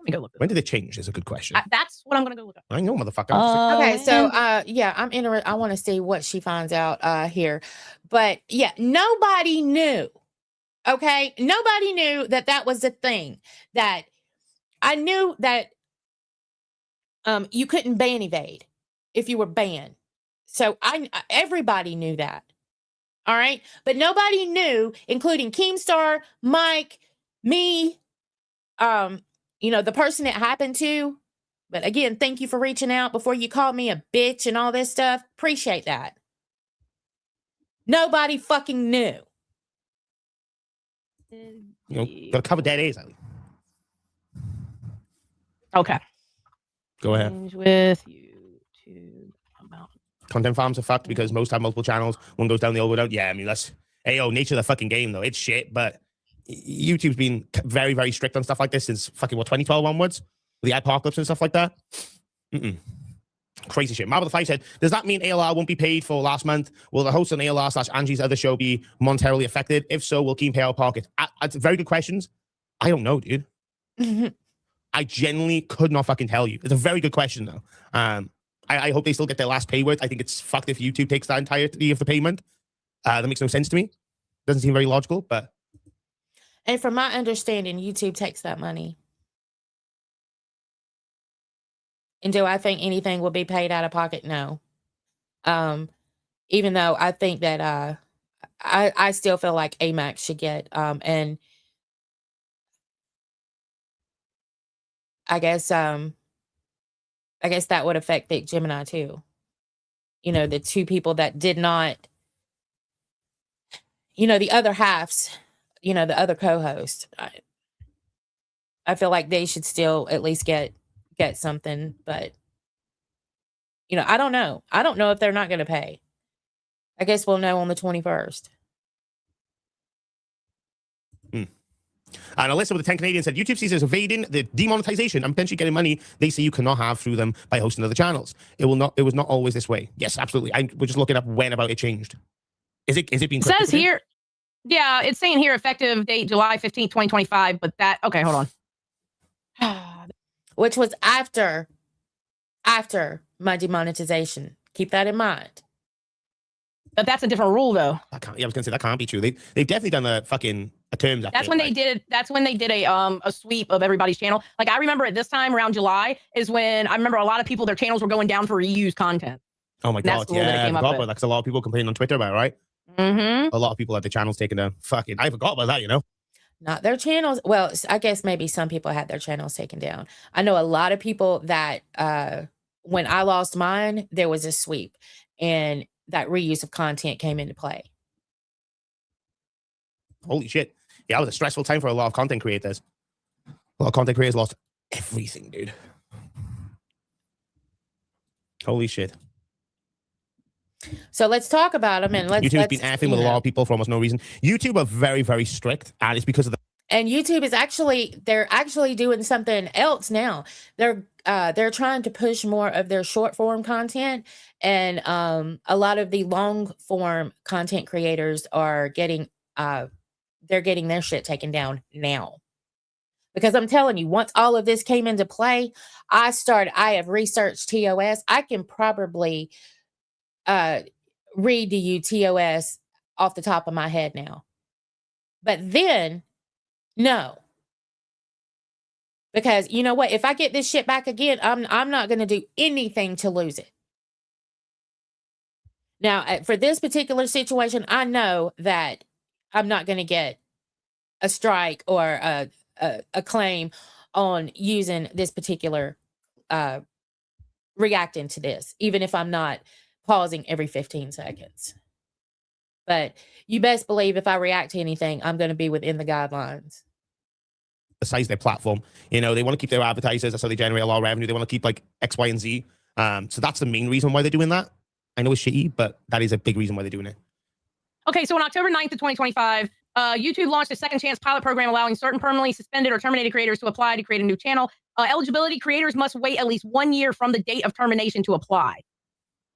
Speaker 4: Let me go look.
Speaker 3: When did it change? Is a good question.
Speaker 4: That's what I'm going to go look up.
Speaker 3: I know, motherfucker.
Speaker 2: Okay, so I'm interested. I want to see what she finds out here. But yeah, nobody knew. Okay, nobody knew that was the thing. That I knew that you couldn't ban evade if you were banned. So everybody knew that. All right, but nobody knew, including Keemstar, Mike, me, the person it happened to. But again, thank you for reaching out before you called me a bitch and all this stuff. Appreciate that. Nobody fucking knew.
Speaker 3: Gotta cover dead A's.
Speaker 4: Okay.
Speaker 3: Go ahead.
Speaker 4: With YouTube about
Speaker 3: Content farms are fucked because most have multiple channels. One goes down, the other goes down. Yeah, I mean, nature of the fucking game, though. It's shit, but YouTube's been very, very strict on stuff like this since fucking, 2012 onwards? The apocalypse and stuff like that? Crazy shit. Marble the Five said, does that mean ALR won't be paid for last month? Will the host on ALR/Angie's other show be monetarily affected? If so, will Keem pay out pocket? That's very good questions. I don't know, dude. I genuinely could not fucking tell you. It's a very good question, though. I hope they still get their last pay worth. I think it's fucked if YouTube takes the entirety of the payment. That makes no sense to me. Doesn't seem very logical, but...
Speaker 2: And from my understanding, YouTube takes that money. And do I think anything will be paid out of pocket? No. Even though I think that I still feel like AMAX should get and I guess that would affect Big Gemini too. you know, the two people that did not, you know, the other halves, you know, the other co-hosts, I feel like they should still at least get something, but you know, I don't know. I don't know if they're not going to pay. I guess we'll know on the 21st.
Speaker 3: And Alyssa with the 10 Canadians said, YouTube sees as evading the demonetization and potentially getting money they say you cannot have through them by hosting other channels. It was not always this way. Yes, absolutely. We're just looking up when about it changed. Is it being
Speaker 4: It says here, yeah, it's saying here effective date July 15th, 2025, but that, okay, hold
Speaker 2: on. Which was after my demonetization. Keep that in mind.
Speaker 4: But that's a different rule, though.
Speaker 3: I was gonna say that can't be true. They've definitely done a terms.
Speaker 4: That's when they did. That's when they did a sweep of everybody's channel. Like I remember at this time around July is when I remember a lot of people their channels were going down for reused content.
Speaker 3: Oh my god, yeah, I forgot about that because a lot of people complained on Twitter about it, right?
Speaker 4: Mm-hmm.
Speaker 3: A lot of people had their channels taken down. Fucking, I forgot about that. You know,
Speaker 2: not their channels. Well, I guess maybe some people had their channels taken down. I know a lot of people that when I lost mine, there was a sweep and that reuse of content came into play.
Speaker 3: Holy shit. Yeah, it was a stressful time for a lot of content creators. A lot of content creators lost everything, dude. Holy shit.
Speaker 2: So let's talk about them and
Speaker 3: YouTube's been effing with a lot of people for almost no reason. YouTube are very, very strict, and it's because of the.
Speaker 2: And YouTube is they're actually doing something else now. They're trying to push more of their short form content, and a lot of the long form content creators are getting they're getting their shit taken down now. Because I'm telling you, once all of this came into play, I have researched TOS. I can probably read to you TOS off the top of my head now. But then, no. Because you know what? If I get this shit back again, I'm not going to do anything to lose it. Now, for this particular situation, I know that I'm not going to get a strike or a claim on using this particular reacting to this, even if I'm not pausing every 15 seconds. But you best believe if I react to anything, I'm going to be within the guidelines.
Speaker 3: The size of their platform, you know, they want to keep their advertisers. That's how they generate a lot of revenue. They want to keep like X, Y, and Z. So that's the main reason why they're doing that. I know it's shitty, but that is a big reason why they're doing it.
Speaker 4: Okay, so on October 9th of 2025, YouTube launched a second chance pilot program allowing certain permanently suspended or terminated creators to apply to create a new channel. Eligibility creators must wait at least 1 year from the date of termination to apply.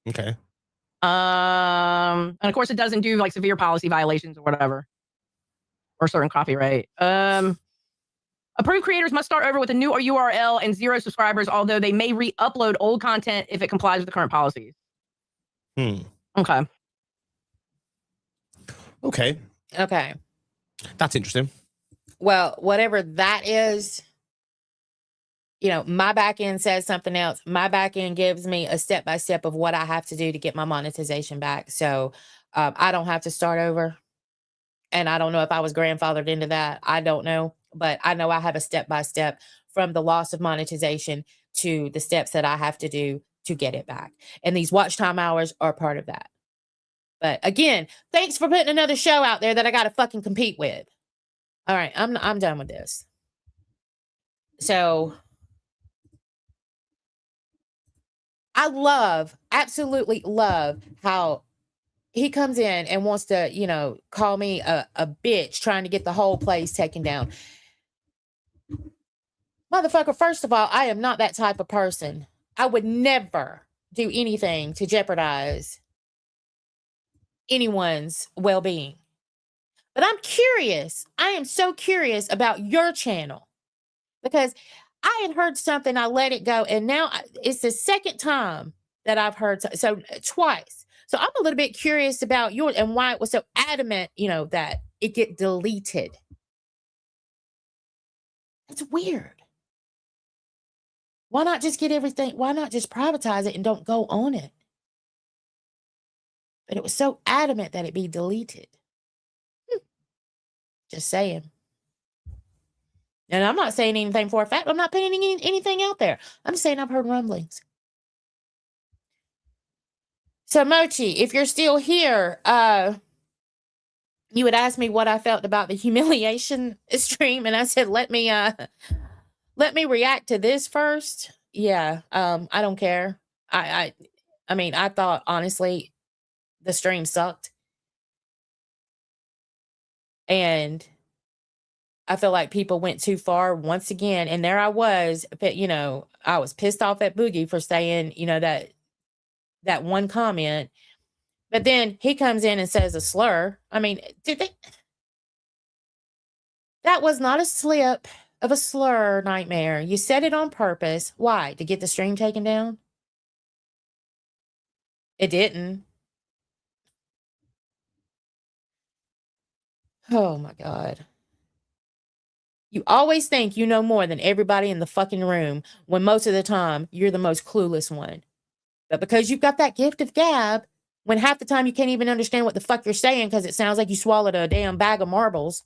Speaker 3: Okay.
Speaker 4: And of course, it doesn't do like severe policy violations or whatever, or certain copyright. Approved creators must start over with a new URL and 0 subscribers, although they may re-upload old content if it complies with the current policies. Okay.
Speaker 2: Okay.
Speaker 3: That's interesting.
Speaker 2: Well, whatever that is, you know, my back end says something else. My back end gives me a step-by-step of what I have to do to get my monetization back. So I don't have to start over. And I don't know if I was grandfathered into that. I don't know. But I know I have a step-by-step from the loss of monetization to the steps that I have to do to get it back. And these watch time hours are part of that. But again, thanks for putting another show out there that I got to fucking compete with. All right, I'm done with this. So I absolutely love how he comes in and wants to, you know, call me a bitch trying to get the whole place taken down. Motherfucker, first of all, I am not that type of person. I would never do anything to jeopardize anyone's well-being. But I'm curious. I am so curious about your channel because I had heard something, I let it go, and now it's the second time that I've heard so twice. So I'm a little bit curious about yours and why it was so adamant, you know, that it get deleted. That's weird. Why not just get everything? Why not just privatize it and don't go on it? But it was so adamant that it be deleted. Just saying. And I'm not saying anything for a fact. I'm not putting anything out there. I'm just saying I've heard rumblings. So Mochi, if you're still here, you would ask me what I felt about the humiliation stream, and I said, let me react to this first. Yeah, I don't care. I mean, I thought honestly the stream sucked, and I feel like people went too far once again. And there I was, but I was pissed off at Boogie for saying, that one comment. But then he comes in and says a slur. I mean, that was not a slip of a slur, Nightmare. You said it on purpose. Why? To get the stream taken down? It didn't. Oh my God. You always think you know more than everybody in the fucking room when most of the time you're the most clueless one. But because you've got that gift of gab, when half the time you can't even understand what the fuck you're saying because it sounds like you swallowed a damn bag of marbles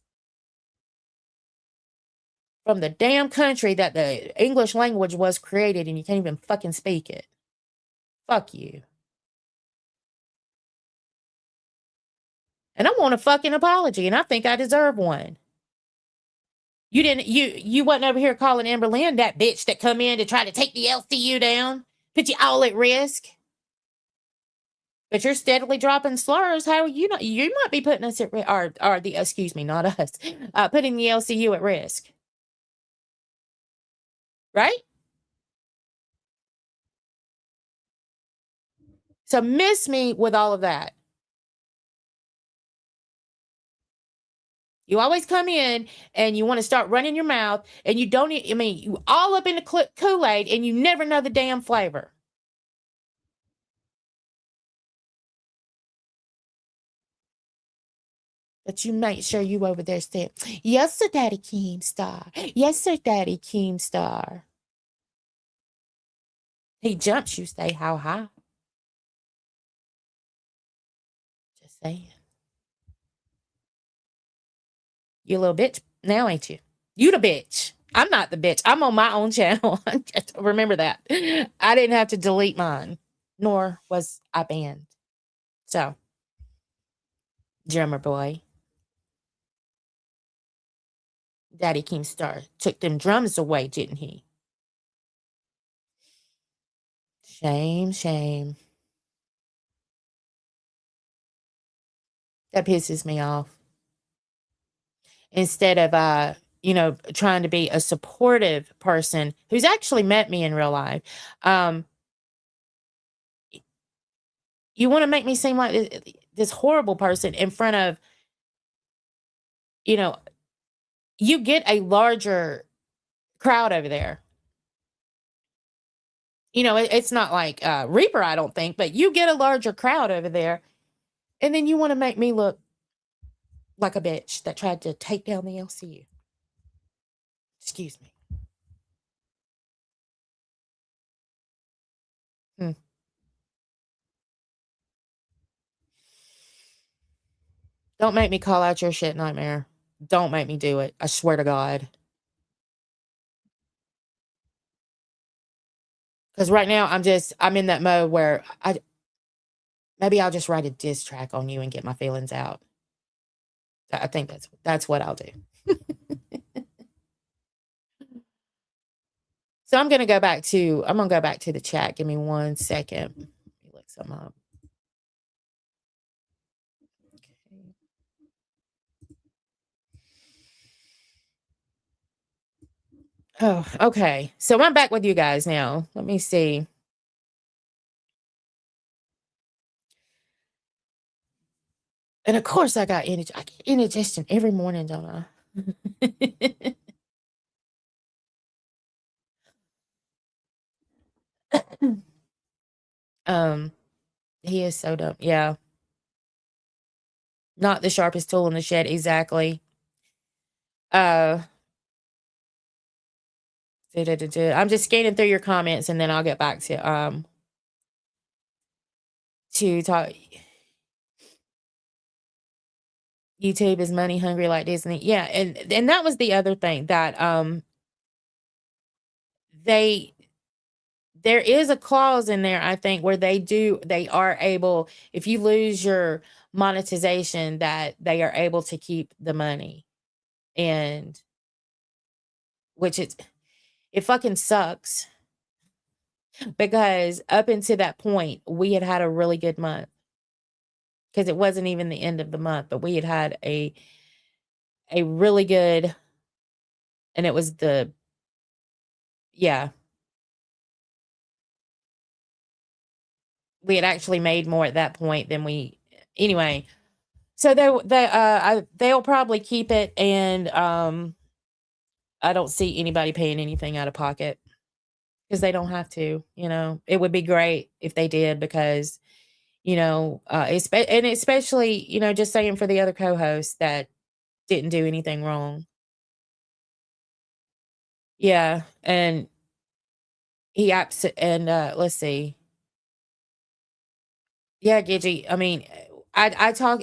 Speaker 2: from the damn country that the English language was created and you can't even fucking speak it. Fuck you. And I want a fucking apology, and I think I deserve one. You wasn't over here calling Amber Lynn that bitch that come in to try to take the LCU down, put you all at risk. But you're steadily dropping slurs. How are you not? You might be putting us at risk, or the excuse me, not us, putting the LCU at risk, right? So miss me with all of that. You always come in and you want to start running your mouth, and you don't. I mean, you all up in the Kool-Aid, and you never know the damn flavor. But you make sure you over there say, yes, sir, Daddy Keemstar. Yes, sir, Daddy Keemstar. He jumps, you say, how high? Just saying. You a little bitch now, ain't you? You the bitch. I'm not the bitch. I'm on my own channel. Just remember that. I didn't have to delete mine, nor was I banned. So, drummer boy. Daddy Keemstar took them drums away, didn't he? Shame, shame. That pisses me off. Instead of trying to be a supportive person who's actually met me in real life, you want to make me seem like this horrible person in front of, you get a larger crowd over there. It's not like Reaper, I don't think, but you get a larger crowd over there, and then you want to make me look like a bitch that tried to take down the LCU. Excuse me. Don't make me call out your shit, Nightmare. Don't make me do it. I swear to God. Because right now I'm in that mode where maybe I'll just write a diss track on you and get my feelings out. I think that's what I'll do. So I'm gonna go back to the chat. Give me 1 second. Let me look some up. Oh, okay. So I'm back with you guys now. Let me see. And of course I got energy. I get indigestion every morning, don't I? He is so dumb. Yeah. Not the sharpest tool in the shed, exactly. I'm just scanning through your comments and then I'll get back to talk. YouTube is money hungry like Disney. Yeah, and that was the other thing that there is a clause in there, I think, where they are able, if you lose your monetization, that they are able to keep the money. And which it fucking sucks because up until that point, we had a really good month because it wasn't even the end of the month, but we had a really good, and it was yeah, we had actually made more at that point than anyway. So they'll probably keep it, and I don't see anybody paying anything out of pocket because they don't have to. It would be great if they did because and especially just saying for the other co-hosts that didn't do anything wrong. Yeah, and let's see. Yeah, Gidgy. I mean, I talk.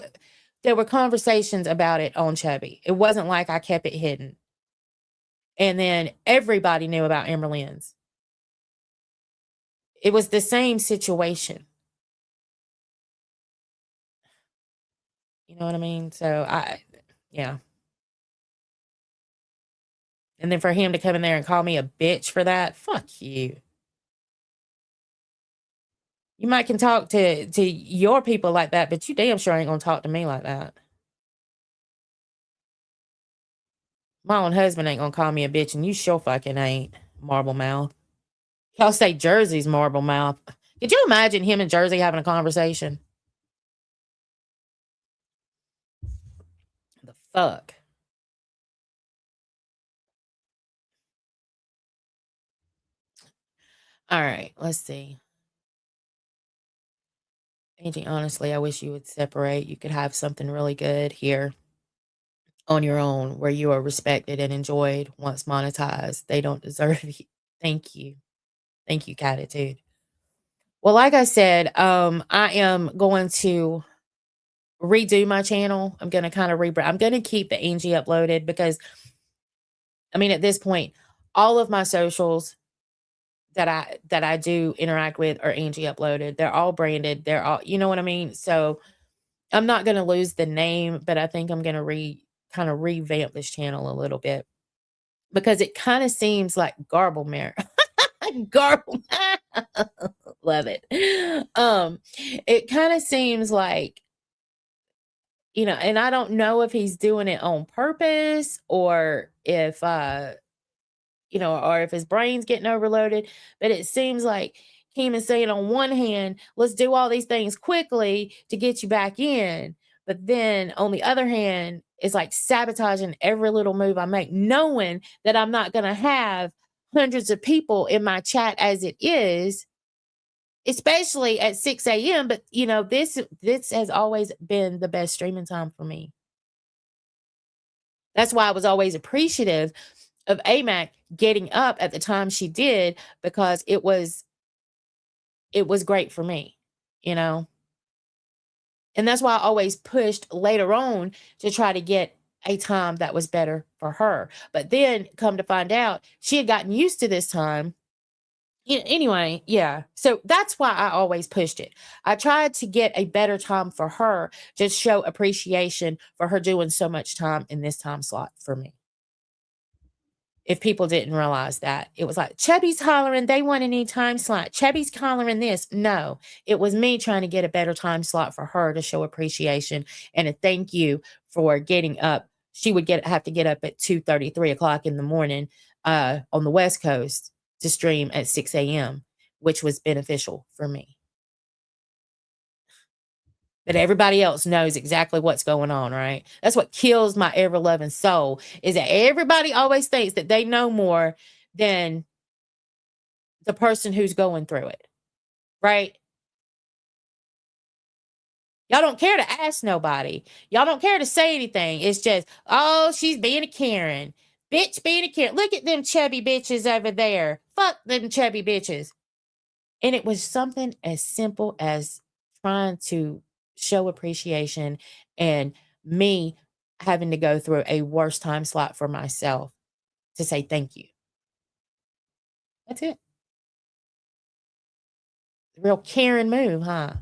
Speaker 2: There were conversations about it on Chubby. It wasn't like I kept it hidden. And then everybody knew about Amberlynn's. It was the same situation. You know what I mean? So yeah. And then for him to come in there and call me a bitch for that, fuck you. You might can talk to your people like that, but you damn sure ain't gonna talk to me like that. My own husband ain't gonna call me a bitch, and you sure fucking ain't, Marble Mouth. Y'all say Jersey's Marble Mouth. Could you imagine him and Jersey having a conversation? The fuck? All right, let's see. Angie, honestly, I wish you would separate. You could have something really good here on your own where you are respected and enjoyed once monetized. They don't deserve you. Thank you. Thank you, Catitude. Well, like I said, I am going to redo my channel. I'm going to kind of rebrand. I'm going to keep the Angie uploaded because, I mean, at this point, all of my socials that I do interact with are Angie uploaded. They're all branded. They're all, you know what I mean? So I'm not going to lose the name, but I think I'm going to kind of revamp this channel a little bit because it kind of seems like Garblemare. Garble. Love it. It kind of seems like, and I don't know if he's doing it on purpose or if or if his brain's getting overloaded, but it seems like Keem is saying on one hand, let's do all these things quickly to get you back in. But then on the other hand, it's like sabotaging every little move I make, knowing that I'm not going to have hundreds of people in my chat as it is, especially at 6 a.m. But, this has always been the best streaming time for me. That's why I was always appreciative of AMAC getting up at the time she did, because it was great for me, And that's why I always pushed later on to try to get a time that was better for her. But then come to find out, she had gotten used to this time. Anyway, yeah. So that's why I always pushed it. I tried to get a better time for her, just show appreciation for her doing so much time in this time slot for me. If people didn't realize that, it was like, Chubby's hollering, they want a new time slot. Chubby's hollering this. No, it was me trying to get a better time slot for her to show appreciation and a thank you for getting up. She would have to get up at 2:30, 3 o'clock in the morning on the West Coast to stream at 6 a.m., which was beneficial for me. But everybody else knows exactly what's going on, right? That's what kills my ever-loving soul, is that everybody always thinks that they know more than the person who's going through it, right? Y'all don't care to ask nobody. Y'all don't care to say anything. It's just, oh, she's being a Karen. Bitch being a Karen. Look at them chubby bitches over there. Fuck them chubby bitches. And it was something as simple as trying to show appreciation and me having to go through a worse time slot for myself to say thank you. That's it. Real Karen move, huh?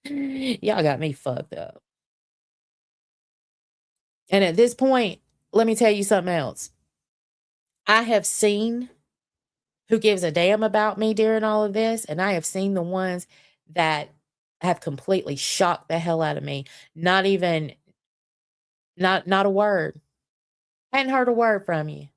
Speaker 2: Y'all got me fucked up. And at this point, let me tell you something else. I have seen who gives a damn about me during all of this, and I have seen the ones that have completely shocked the hell out of me. Not a word. Hadn't heard a word from you.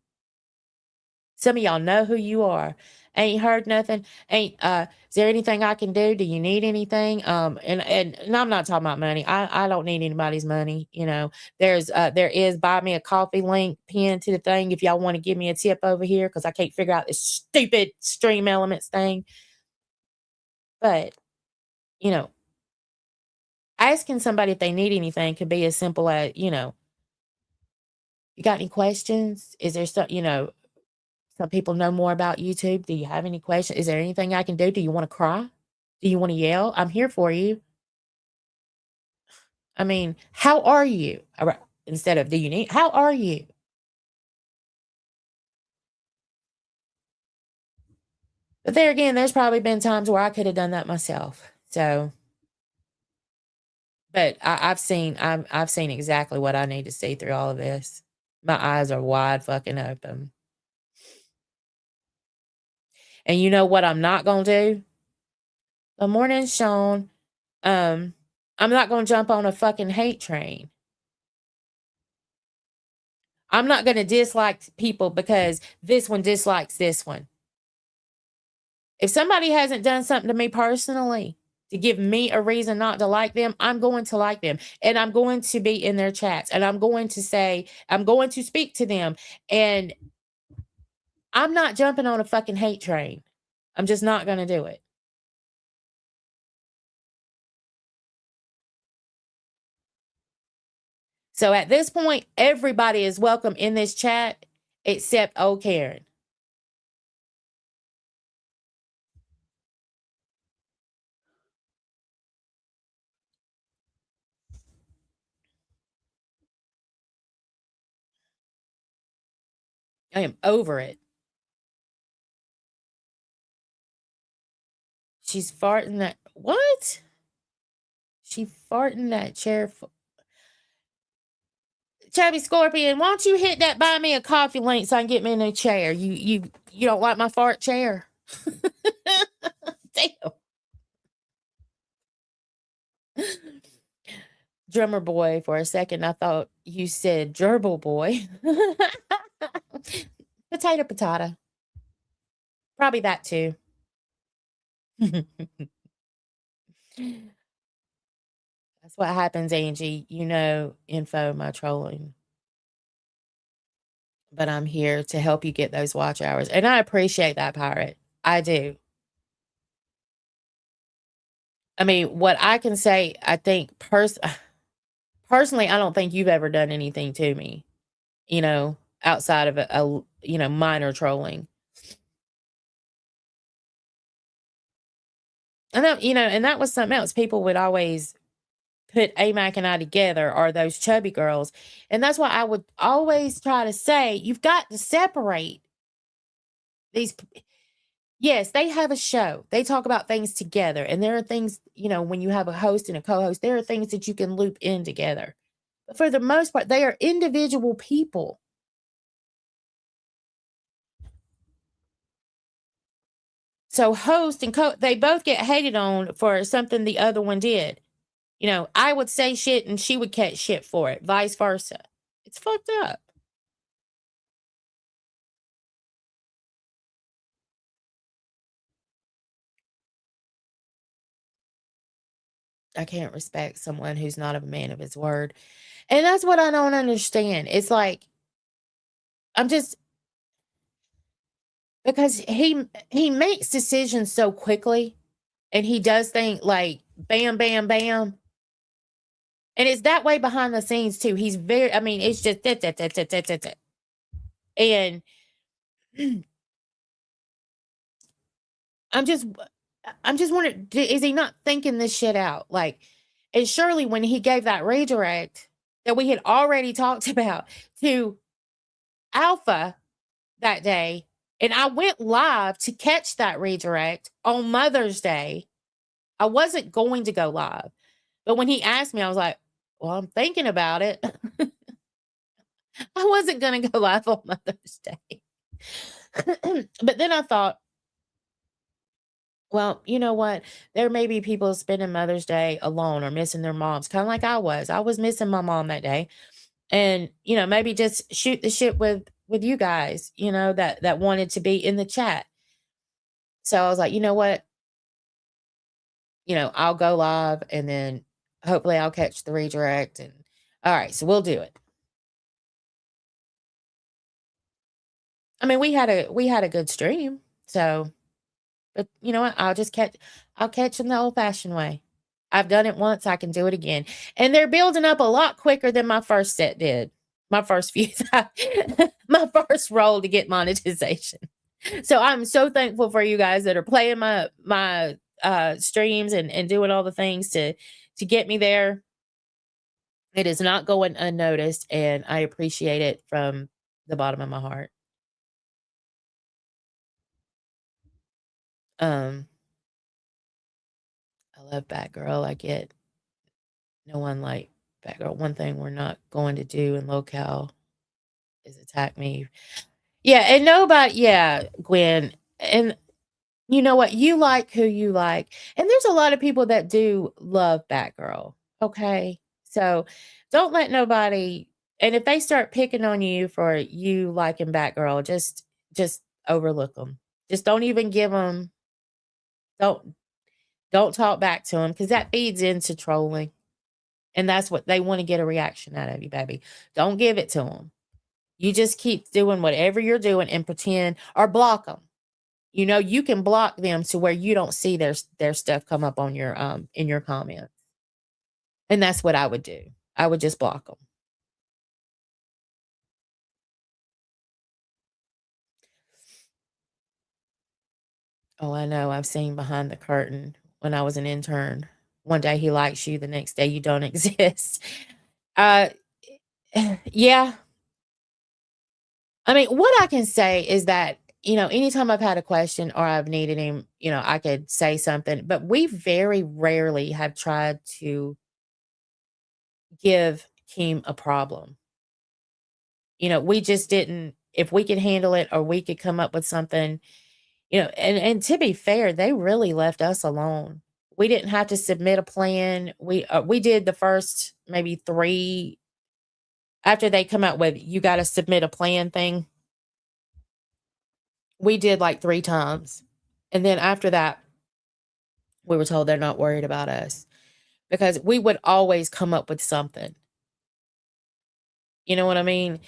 Speaker 2: Some of y'all know who you are. Ain't heard nothing. Is there anything I can do? Do you need anything? And I'm not talking about money. I don't need anybody's money. You know, there is buy me a coffee link pinned to the thing if y'all want to give me a tip over here, because I can't figure out this stupid Stream Elements thing. But, you know, asking somebody if they need anything could be as simple as, you know, you got any questions? Is there some, you know, some people know more about YouTube. Do you have any questions? Is there anything I can do? Do you want to cry? Do you want to yell? I'm here for you. I mean, how are you? Instead of do you need, how are you? But there again, there's probably been times where I could have done that myself. So, but I've seen exactly what I need to see through all of this. My eyes are wide fucking open. And you know what I'm not going to do? Good morning, Sean. I'm not going to jump on a fucking hate train. I'm not going to dislike people because this one dislikes this one. If somebody hasn't done something to me personally to give me a reason not to like them, I'm going to like them. And I'm going to be in their chats. And I'm going to speak to them. And I'm not jumping on a fucking hate train. I'm just not going to do it. So at this point, everybody is welcome in this chat except old Karen. I am over it. She's farting that. What? She farting that chair. Chubby Scorpion, why don't you hit that buy me a coffee link so I can get me a new chair? You don't like my fart chair? Damn. Drummer boy, for a second, I thought you said gerbil boy. Potato. Probably that too. That's what happens, Angie. You know, info my trolling. But I'm here to help you get those watch hours. And I appreciate that, Pirate. I do. I mean, what I can say, I think personally, I don't think you've ever done anything to me, you know, outside of a you know, minor trolling. And that, you know, and that was something else. People would always put AMAC and I together, or those chubby girls. And that's why I would always try to say, you've got to separate these. Yes, they have a show. They talk about things together. And there are things, you know, when you have a host and a co-host, there are things that you can loop in together. But for the most part, they are individual people. So host and they both get hated on for something the other one did. You know, I would say shit and she would catch shit for it, vice versa. It's fucked up. I can't respect someone who's not a man of his word. And that's what I don't understand. It's like, I'm just, because he makes decisions so quickly, and he does things like bam, bam, bam. And it's that way behind the scenes too. He's very, I mean, it's just that. And I'm just wondering, is he not thinking this shit out? Like, and surely when he gave that redirect that we had already talked about to Alpha that day, And I went live to catch that redirect on Mother's Day. I wasn't going to go live. But when he asked me, I was like, well, I'm thinking about it. I wasn't going to go live on Mother's Day. But then I thought, well, you know what? There may be people spending Mother's Day alone or missing their moms, kind of like I was. I was missing my mom that day. And, maybe just shoot the shit with you guys, that wanted to be in the chat. So I was like, you know what? I'll go live and then hopefully I'll catch the redirect. And all right, so we'll do it. I mean, we had a good stream. So, but you know what? I'll catch them the old fashioned way. I've done it once. I can do it again. And they're building up a lot quicker than my first set did. My first few, my first roll to get monetization. So I'm so thankful for you guys that are playing my streams and doing all the things to get me there. It is not going unnoticed, and I appreciate it from the bottom of my heart. I love Batgirl. I get no one like Batgirl. One thing we're not going to do in locale is attack me. Yeah, and nobody, yeah, Gwen. And you know what? You like who you like. And there's a lot of people that do love Batgirl. Okay. So don't let nobody, and if they start picking on you for you liking Batgirl, just overlook them. Just don't even give them, don't talk back to them, because that feeds into trolling. And that's what they want to get a reaction out of you, baby. Don't give it to them. You just keep doing whatever you're doing and pretend, or block them. You can block them to where you don't see their stuff come up on your in your comments. And that's what I would do. I would just block them. Oh, I know. I've seen behind the curtain when I was an intern. One day he likes you, the next day you don't exist. Yeah. I mean, what I can say is that, anytime I've had a question or I've needed him, I could say something, but we very rarely have tried to give Keem a problem. We just didn't, if we could handle it or we could come up with something, and to be fair, they really left us alone. We didn't have to submit a plan. We did the first maybe 3 after they come out with, you got to submit a plan thing. We did like 3 times. And then after that, we were told they're not worried about us, because we would always come up with something. You know what I mean?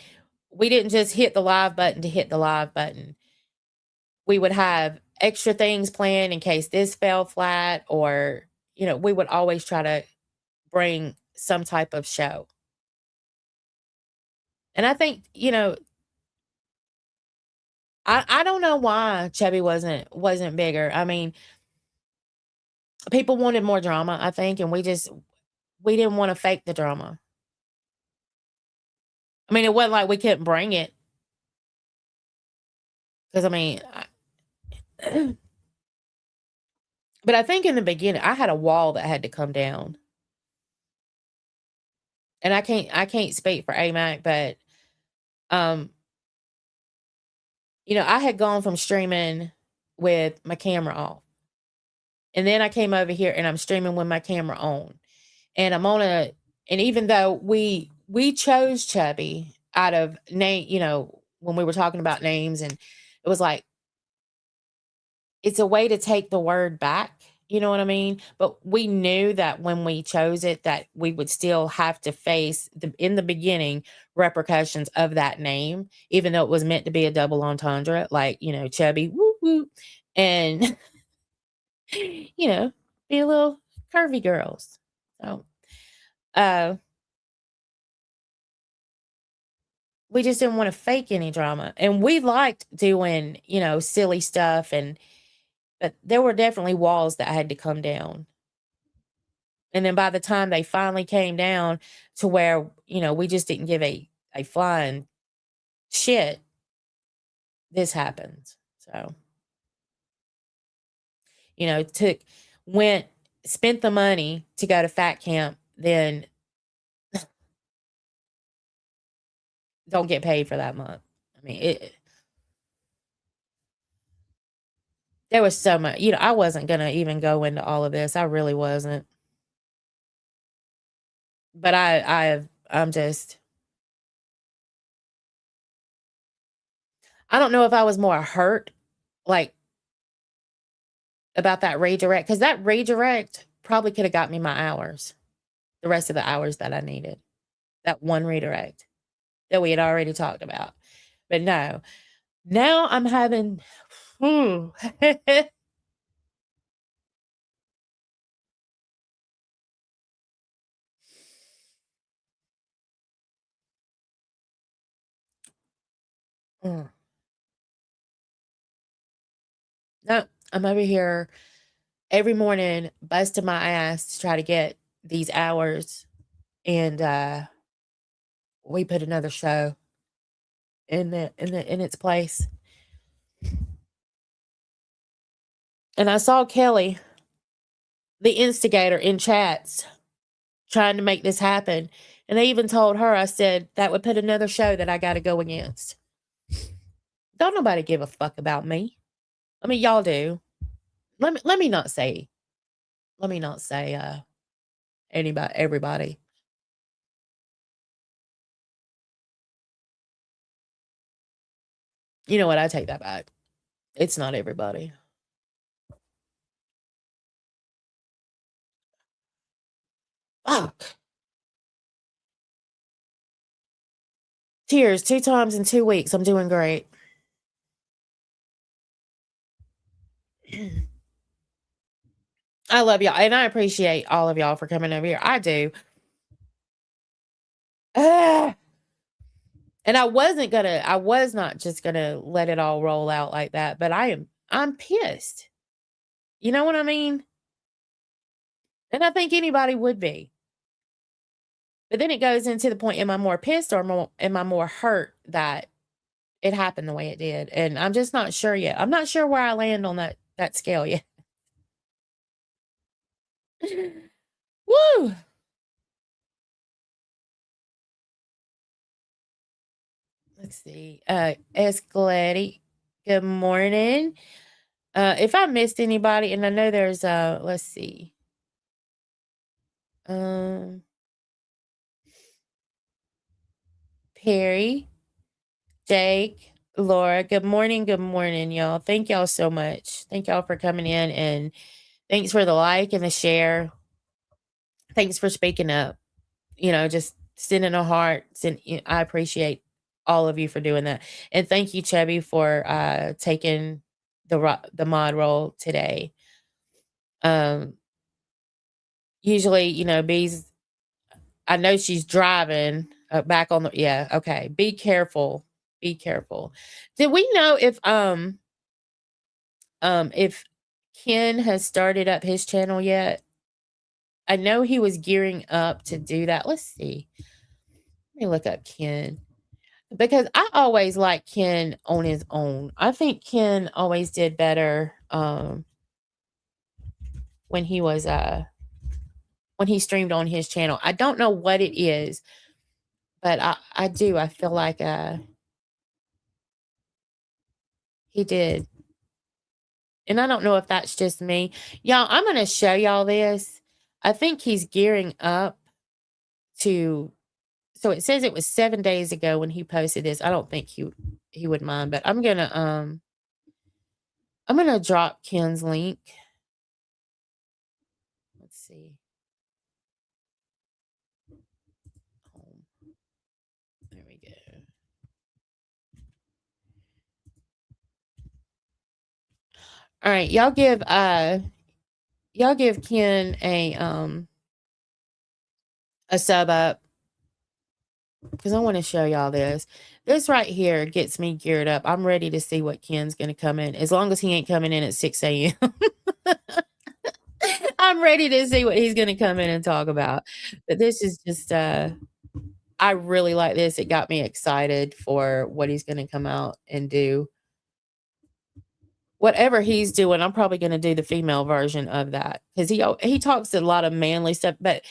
Speaker 2: We didn't just hit the live button to hit the live button. We would have extra things planned in case this fell flat, or, we would always try to bring some type of show. And I think, I don't know why Chubby wasn't bigger. I mean, people wanted more drama, I think, and we didn't want to fake the drama. I mean, it wasn't like we couldn't bring it. Because, I mean, but I think in the beginning, I had a wall that had to come down. And I can't speak for AMAC, but, I had gone from streaming with my camera off. And then I came over here and I'm streaming with my camera on. And I'm on and even though we chose Chubby out of name, when we were talking about names, and it was like, it's a way to take the word back. You know what I mean? But we knew that when we chose it, that we would still have to face in the beginning repercussions of that name, even though it was meant to be a double entendre, like, Chubby, woo woo, and be a little curvy girls. So, we just didn't want to fake any drama, and we liked doing, silly stuff, but there were definitely walls that had to come down. And then by the time they finally came down to where, we just didn't give a flying shit, this happened. So, spent the money to go to fat camp, then don't get paid for that month. I mean, there was so much, I wasn't going to even go into all of this. I really wasn't. But I'm just, I don't know if I was more hurt, like, about that redirect, because that redirect probably could have got me my hours, the rest of the hours that I needed. That one redirect that we had already talked about. But no, now I'm having, no, I'm over here every morning busting my ass to try to get these hours, and we put another show in its place. And I saw Kelly, the instigator, in chats trying to make this happen. And I even told her, I said, that would put another show that I got to go against. Don't nobody give a fuck about me. I mean, y'all do. Let me not say everybody. You know what? I take that back. It's not everybody. Fuck. Tears 2 times in 2 weeks. I'm doing great. I love y'all, and I appreciate all of y'all for coming over here. I do. And I was not just gonna let it all roll out like that, but I'm pissed. You know what I mean? And I think anybody would be. But then it goes into the point, am I more pissed or am I more hurt that it happened the way it did? And I'm just not sure yet. I'm not sure where I land on that scale yet. Woo! Let's see. Escalade. Good morning. If I missed anybody, and I know there's let's see. Perry, Jake, Laura. Good morning, y'all. Thank y'all so much. Thank y'all for coming in, and thanks for the like and the share. Thanks for speaking up. Just sending a heart. I appreciate all of you for doing that, and thank you, Chubby, for taking the mod role today. Usually, Bee's, I know she's driving back on yeah, okay. Be careful. Be careful. Did we know if Ken has started up his channel yet? I know he was gearing up to do that. Let's see. Let me look up Ken, because I always liked Ken on his own. I think Ken always did better when he was when he streamed on his channel. I don't know what it is, but I do. I feel like he did. And I don't know if that's just me. Y'all, I'm going to show y'all this. I think he's gearing up to, so it says it was 7 days ago when he posted this. I don't think he would mind, but I'm going to drop Ken's link. Let's see. There we go. All right, y'all give Ken a sub up, because I want to show y'all this. This right here gets me geared up. I'm ready to see what Ken's going to come in, as long as he ain't coming in at 6 a.m. I'm ready to see what he's going to come in and talk about. But this is just, I really like this. It got me excited for what he's going to come out and do. whatever he's doing, I'm probably going to do the female version of that because he talks a lot of manly stuff, but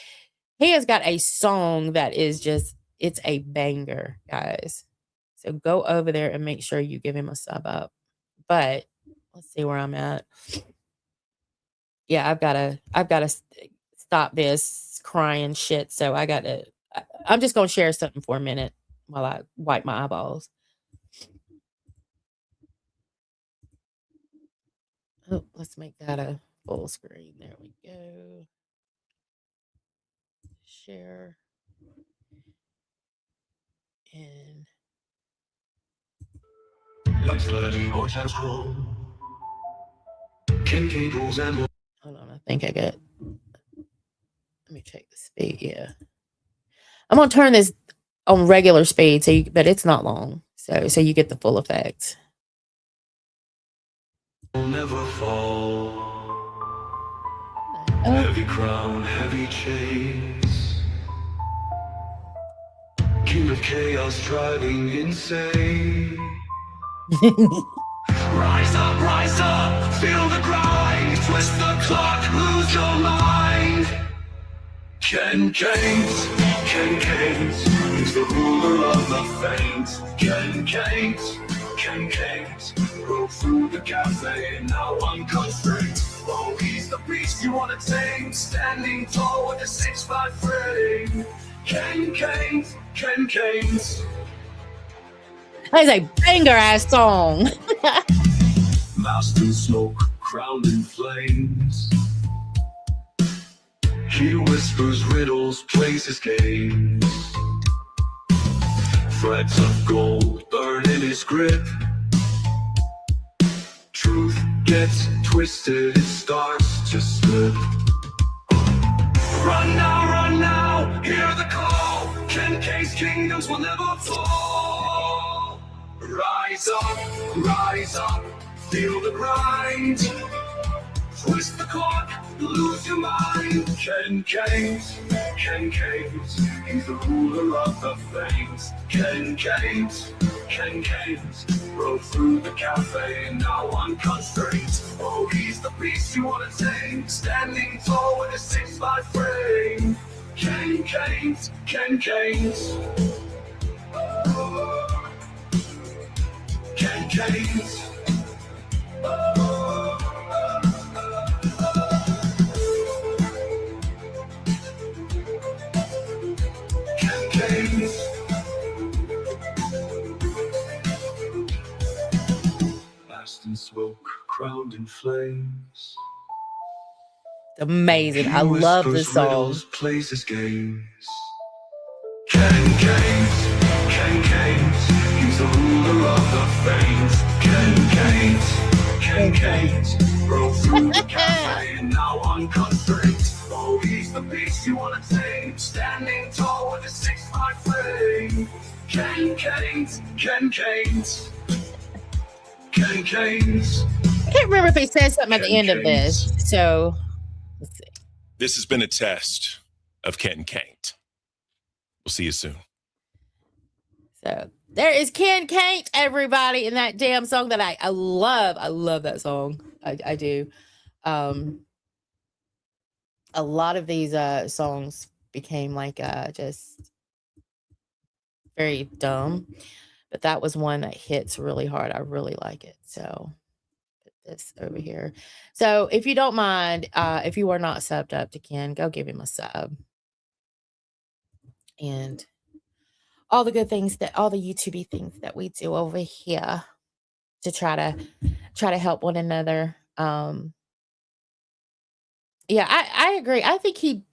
Speaker 2: he has got a song that is just, it's a banger, guys. So go over there and make sure you give him a sub up. But let's see where I'm at. Yeah, I've got to stop this crying shit. So I'm just going to share something for a minute while I wipe my eyeballs. Oh, let's make that a full screen. There we go. Share. And hold on, I think I got. Let me check the speed. Yeah, I'm gonna turn this on regular speed, but it's not long, so you get the full effect.
Speaker 1: Never fall. Heavy crown, heavy chains. King of chaos, driving insane. Rise up, feel the grind. Twist the clock, lose your mind. Ken Keynes, he's the ruler of the faint. Ken Keynes, broke through the cafe, now unconstrained. Oh, he's the beast you wanna tame, standing tall with a 6'5" frame. Ken Keynes.
Speaker 2: That is a banger ass song.
Speaker 1: Masked in smoke, crowned in flames. He whispers riddles, plays his games. Threads of gold burn in his grip. Truth gets twisted, it starts to slip. Run now, hear the call. Ken K's kingdoms will never fall. Rise up, feel the grind. Twist the clock, lose your mind. Ken Keynes, he's the ruler of the faint. Ken Keynes, broke through the cafe, now unconstrained. Oh, he's the beast you wanna tame, standing tall with a 6'5" frame. Ken Keynes. Ken Keynes. Masked in smoke, crowned in flames.
Speaker 2: Amazing. I love this song.
Speaker 1: Riddles, plays his games. Ken Keynes, he's the ruler of the faint. Ken Keynes, broke through the cafe and now unconstrained. Oh, he's the beast you wanna tame, standing tall with a 6'5" frame. Ken Keynes.
Speaker 2: I can't remember if he said something at the end of this. So let's see.
Speaker 5: This has been a test of Ken Keynes. We'll see you soon.
Speaker 2: So there is Ken Keynes, everybody, in that damn song that I love. I love that song. I do. A lot of these songs became like just very dumb, but that was one that hits really hard. I really like it. So put this over here. So if you don't mind, if you are not subbed up to Ken, go give him a sub. And all the good things all the YouTube things that we do over here to try to help one another. Yeah, I agree. I think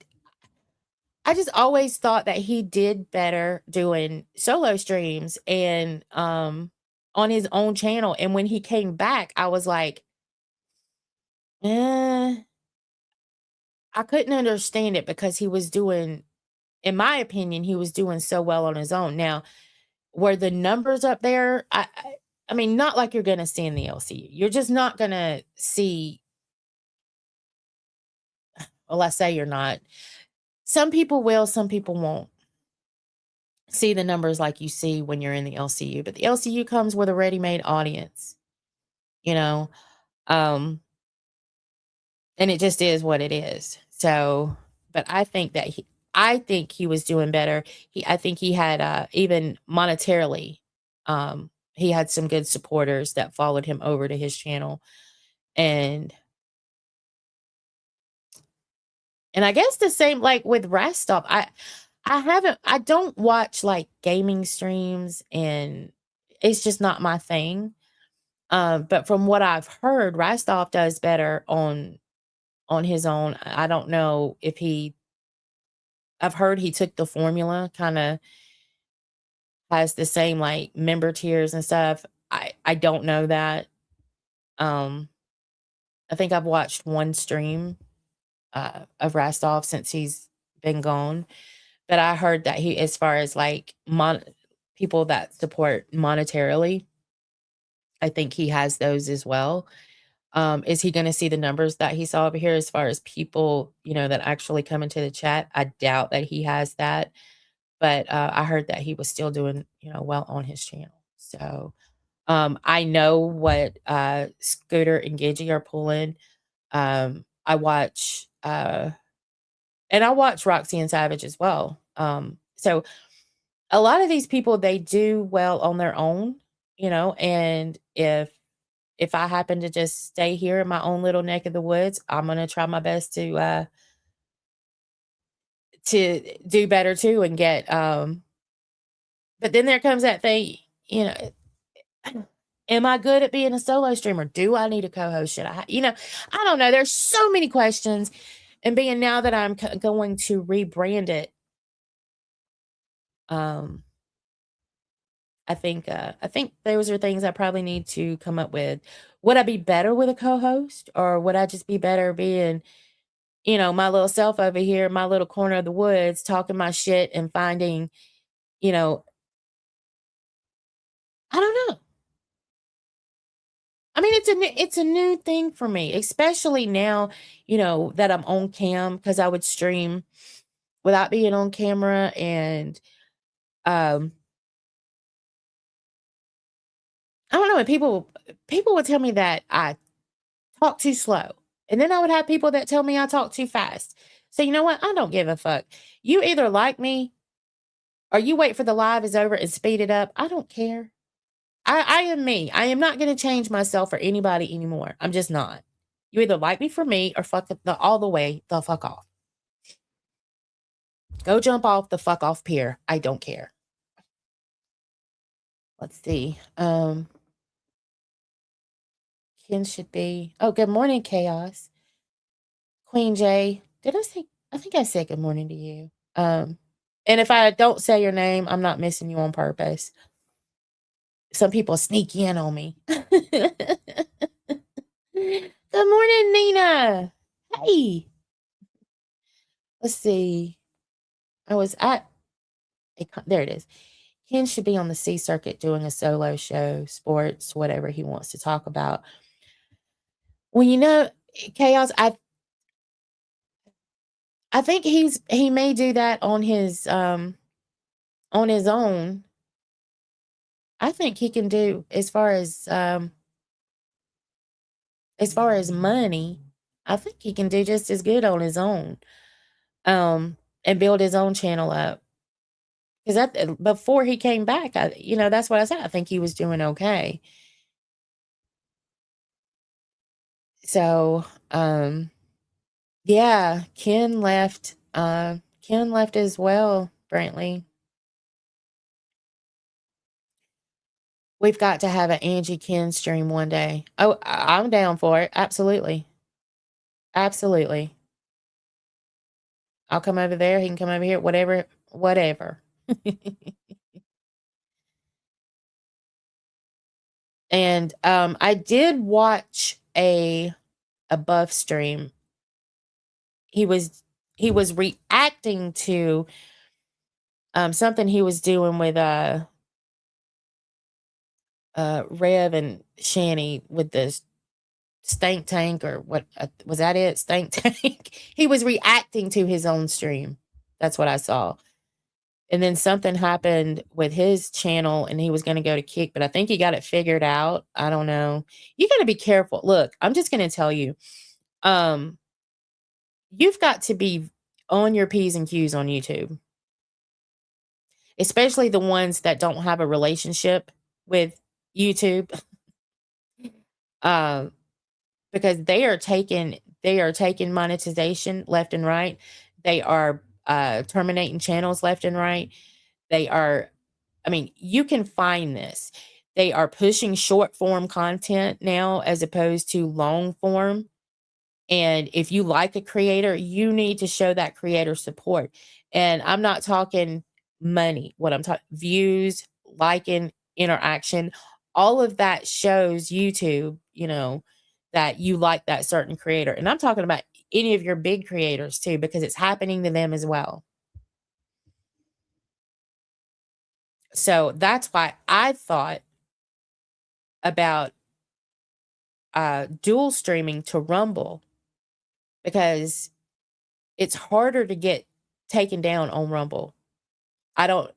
Speaker 2: I just always thought that he did better doing solo streams and on his own channel. And when he came back, I was like, I couldn't understand it because he was doing, in my opinion, he was doing so well on his own. Now, were the numbers up there? I mean, not like you're going to see in the LCU. You're just not going to see. Well, I say you're not. Some people will, some people won't see the numbers like you see when you're in the LCU. But the LCU comes with a ready-made audience. You know, And it just is what it is. So, but I think he was doing better. I think he had, even monetarily, he had some good supporters that followed him over to his channel. And I guess the same, like with Rastov, I don't watch like gaming streams, and it's just not my thing. But from what I've heard, Rastov does better on his own. I don't know if I've heard he took the formula, kind of has the same like member tiers and stuff. I don't know that. I think I've watched one stream of Rastov since he's been gone, but I heard that he, as far as like people that support monetarily, I think he has those as well. Is he going to see the numbers that he saw over here as far as people, that actually come into the chat? I doubt that he has that, but I heard that he was still doing, well on his channel. So I know what Scooter and Gidgey are pulling. I watch and I watch Roxy and Savage as well. So a lot of these people, they do well on their own, and if I happen to just stay here in my own little neck of the woods, I'm going to try my best to do better too and get, but then there comes that thing, am I good at being a solo streamer? Do I need a co-host? Should I, I don't know. There's so many questions, and being now that I'm going to rebrand it, I think those are things I probably need to come up with. Would I be better with a co-host, or would I just be better being, my little self over here in my little corner of the woods, talking my shit and finding, I don't know. I mean, it's a new thing for me, especially now, that I'm on cam, because I would stream without being on camera, and I don't know. And people would tell me that I talk too slow, and then I would have people that tell me I talk too fast. So you know what? I don't give a fuck. You either like me, or you wait for the live is over and speed it up. I don't care. I am me. I am not going to change myself for anybody anymore. I'm just not. You either like me for me, or fuck all the way the fuck off. Go jump off the fuck off pier. I don't care. Let's see. Ken should be. Oh, good morning, Chaos. Queen J. I think I said good morning to you. And if I don't say your name, I'm not missing you on purpose. Some people sneak in on me. Good morning, Nina. Hey. Let's see. I was at there it is. Ken should be on the C circuit doing a solo show, sports, whatever he wants to talk about. Well, Chaos, I think he may do that on his own. I think he can do, as far as money, I think he can do just as good on his own. And build his own channel up. Because before he came back, that's what I said. I think he was doing okay. So, yeah, Ken left. Ken left as well, Brantley. We've got to have an Angie Ken stream one day. Oh, I'm down for it. Absolutely. Absolutely. I'll come over there. He can come over here. Whatever. And I did watch a buff stream. He was reacting to something he was doing with Rev and Shani with the stank tank, or what was that it? Stank tank. He was reacting to his own stream. That's what I saw. And then something happened with his channel and he was going to go to Kick, but I think he got it figured out. I don't know. You got to be careful. Look, I'm just going to tell you, you've got to be on your P's and Q's on YouTube, especially the ones that don't have a relationship with YouTube. Because they are taking monetization left and right. They are terminating channels left and right. They are, I mean, you can find this. They are pushing short form content now as opposed to long form. And if you like a creator, you need to show that creator support. And I'm not talking money. What I'm talking, views, liking, interaction, all of that shows YouTube, that you like that certain creator. And I'm talking about any of your big creators too, because it's happening to them as well. So that's why I thought about dual streaming to Rumble, because it's harder to get taken down on Rumble. I don't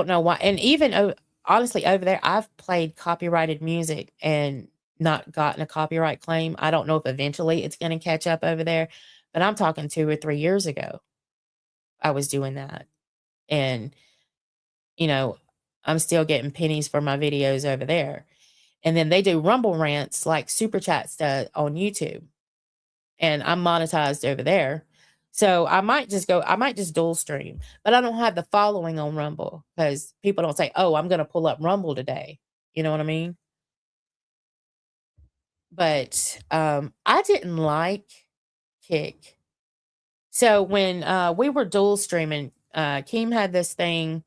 Speaker 2: know why. And even honestly, over there, I've played copyrighted music and not gotten a copyright claim. I don't know if eventually it's going to catch up over there, but I'm talking 2 or 3 years ago. I was doing that. And, I'm still getting pennies for my videos over there. And then they do Rumble rants like Super Chats on YouTube. And I'm monetized over there. So I might just dual stream, but I don't have the following on Rumble because people don't say, oh, I'm going to pull up Rumble today. You know what I mean? But I didn't like Kick. So when we were dual streaming, Keem had this thing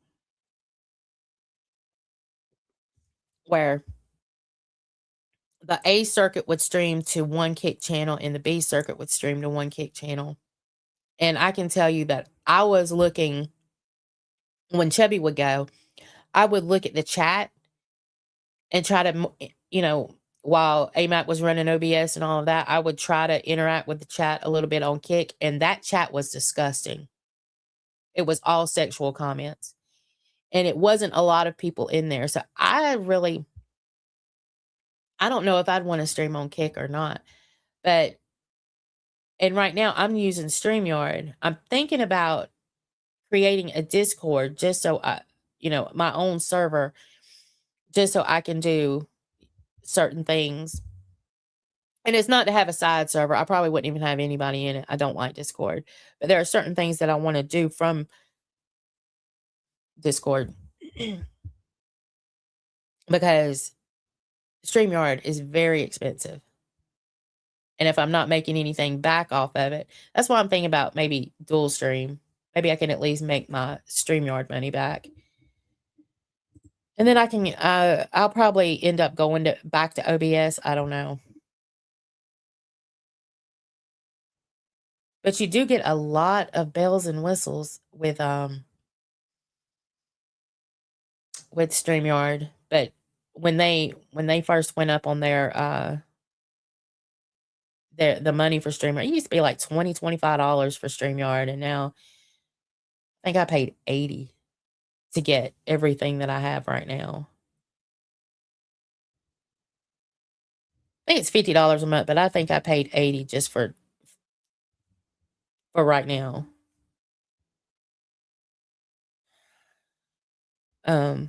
Speaker 2: where the A circuit would stream to one Kick channel and the B circuit would stream to one Kick channel. And I can tell you that I was looking, when Chubby would go, I would look at the chat and try to, while AMAC was running OBS and all of that, I would try to interact with the chat a little bit on Kick. And that chat was disgusting. It was all sexual comments. And it wasn't a lot of people in there. So I don't know if I'd want to stream on Kick or not. And right now I'm using StreamYard. I'm thinking about creating a Discord just so my own server, just so I can do certain things. And it's not to have a side server. I probably wouldn't even have anybody in it. I don't like Discord. But there are certain things that I want to do from Discord. Because StreamYard is very expensive. And if I'm not making anything back off of it, that's why I'm thinking about maybe dual stream. Maybe I can at least make my StreamYard money back. And then I can, I'll probably end up going back to OBS. I don't know. But you do get a lot of bells and whistles with StreamYard. But when they first went up on the money for StreamYard, it used to be like $25 for StreamYard, and now I think I paid $80 to get everything that I have right now. I think it's $50 a month, but I think I paid $80 just for right now. I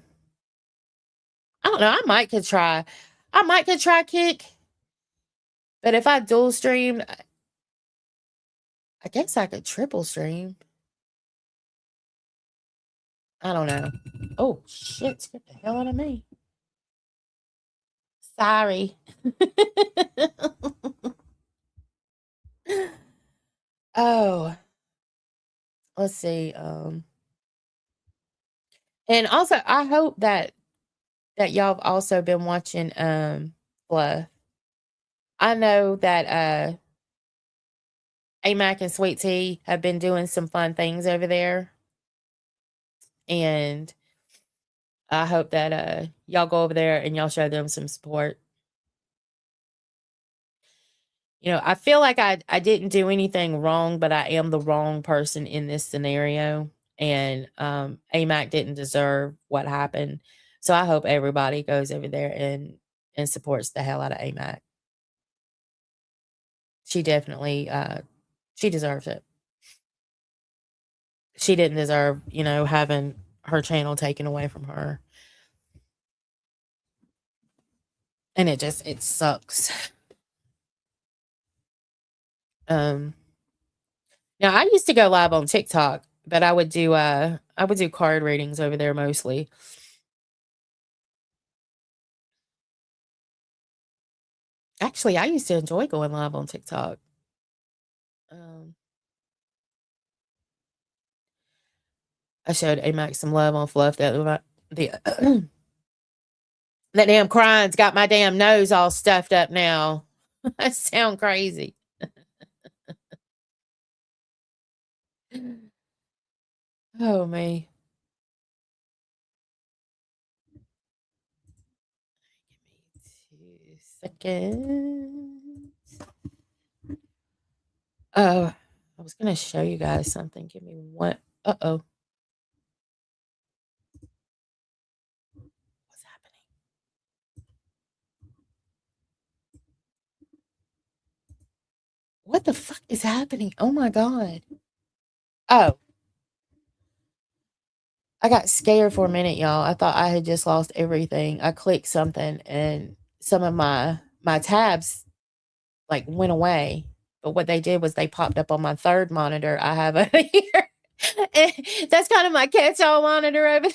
Speaker 2: don't know. I might could try Kick. But if I dual streamed, I guess I could triple stream. I don't know. Oh shit, scared the hell out of me. Sorry. Oh. Let's see. And also I hope that y'all have also been watching Fluff. I know that AMAC and Sweet Tea have been doing some fun things over there. And I hope that y'all go over there and y'all show them some support. I feel like I didn't do anything wrong, but I am the wrong person in this scenario. And AMAC didn't deserve what happened. So I hope everybody goes over there and supports the hell out of AMAC. She definitely she deserves it. She didn't deserve, having her channel taken away from her. And it sucks. Now I used to go live on TikTok, but I would do card readings over there mostly. Actually, I used to enjoy going live on TikTok. I showed AMAC some love on Fluff. That damn crying's got my damn nose all stuffed up now. I sound crazy. Oh, me. Give me 2 seconds. Oh, I was going to show you guys something. Give me one. Uh-oh. What's happening? What the fuck is happening? Oh, my God. Oh. I got scared for a minute, y'all. I thought I had just lost everything. I clicked something and some of my tabs like went away. But what they did was they popped up on my third monitor I have over here. And that's kind of my catch-all monitor over there.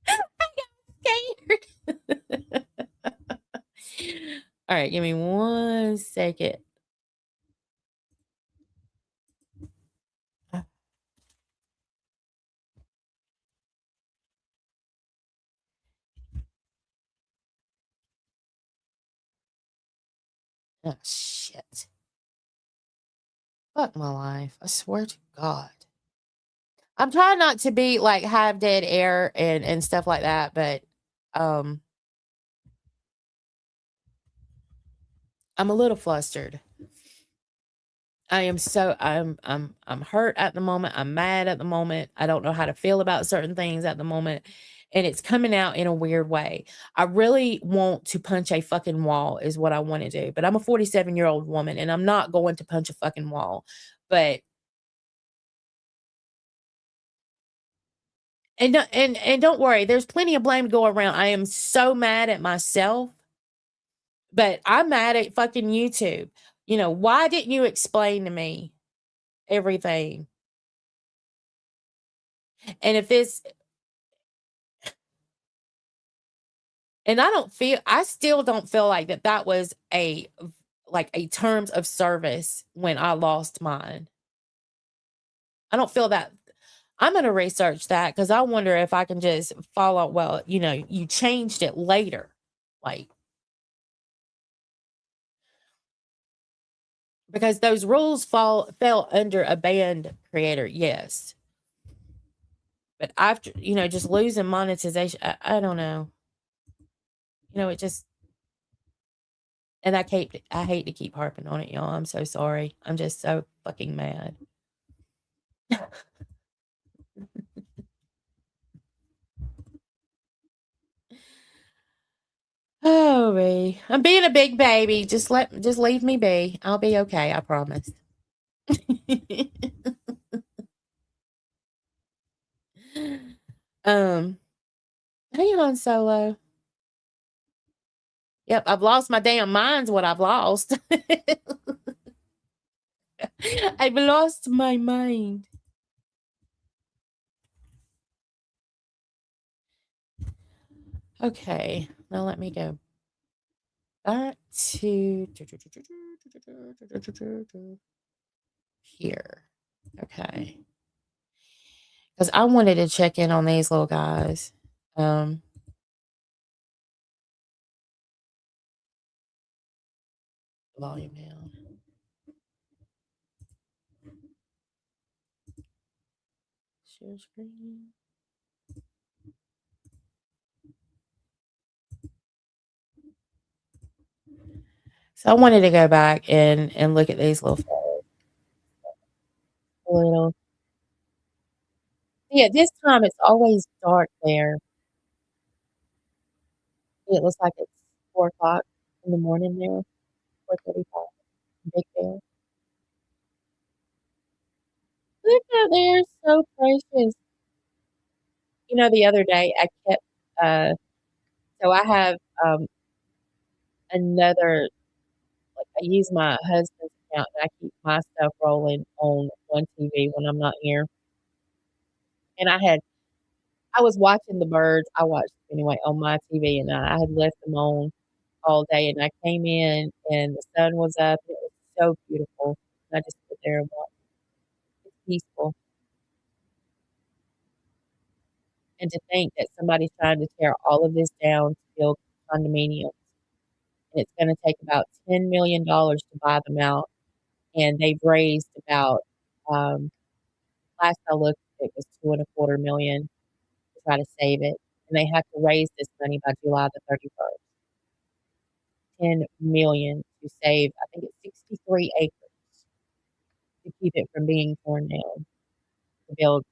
Speaker 2: I got scared. All right, give me 1 second. Oh, shit. Fuck my life. I swear to God. I'm trying not to be like have dead air and stuff like that, but I'm a little flustered. I'm hurt at the moment. I'm mad at the moment. I don't know how to feel about certain things at the moment. And it's coming out in a weird way. I really want to punch a fucking wall is what I want to do. But I'm a 47-year-old woman and I'm not going to punch a fucking wall. But and don't worry, there's plenty of blame to go around. I am so mad at myself. But I'm mad at fucking YouTube. Why didn't you explain to me everything? And if it's and I still don't feel like that was a terms of service when I lost mine. I don't feel that. I'm going to research that because I wonder if I can just follow. Well, you changed it later. Because those rules fell under a banned creator, yes. But after, just losing monetization, I don't know. It just, and I hate to keep harping on it, y'all. I'm so sorry. I'm just so fucking mad. Oh, me. I'm being a big baby. Just leave me be. I'll be okay. I promise. Hey, Han Solo. Yep, I've lost my damn mind's what I've lost. I've lost my mind. Okay, now let me go back to here. Okay. Because I wanted to check in on these little guys. Volume down. Share screen. So I wanted to go back and look at these little. Yeah, this time it's always dark there. It looks like it's 4 o'clock in the morning there, 4:35. Big Bear. Look out there, so precious. You know, the other day I kept so I have another like I use my husband's account and I keep my stuff rolling on one TV when I'm not here. And I was watching the birds. I watched anyway on my TV and I had left them on all day and I came in and the sun was up. It was so beautiful. I just sit there and watch. It's peaceful. And to think that somebody's trying to tear all of this down to build condominiums, and it's gonna take about $10 million to buy them out, and they've raised about, um, last I looked, it was 2.25 million to try to save it, and they have to raise this money by July the 31st. 10 million to save, I think it's 63 acres to keep it from being torn down, to build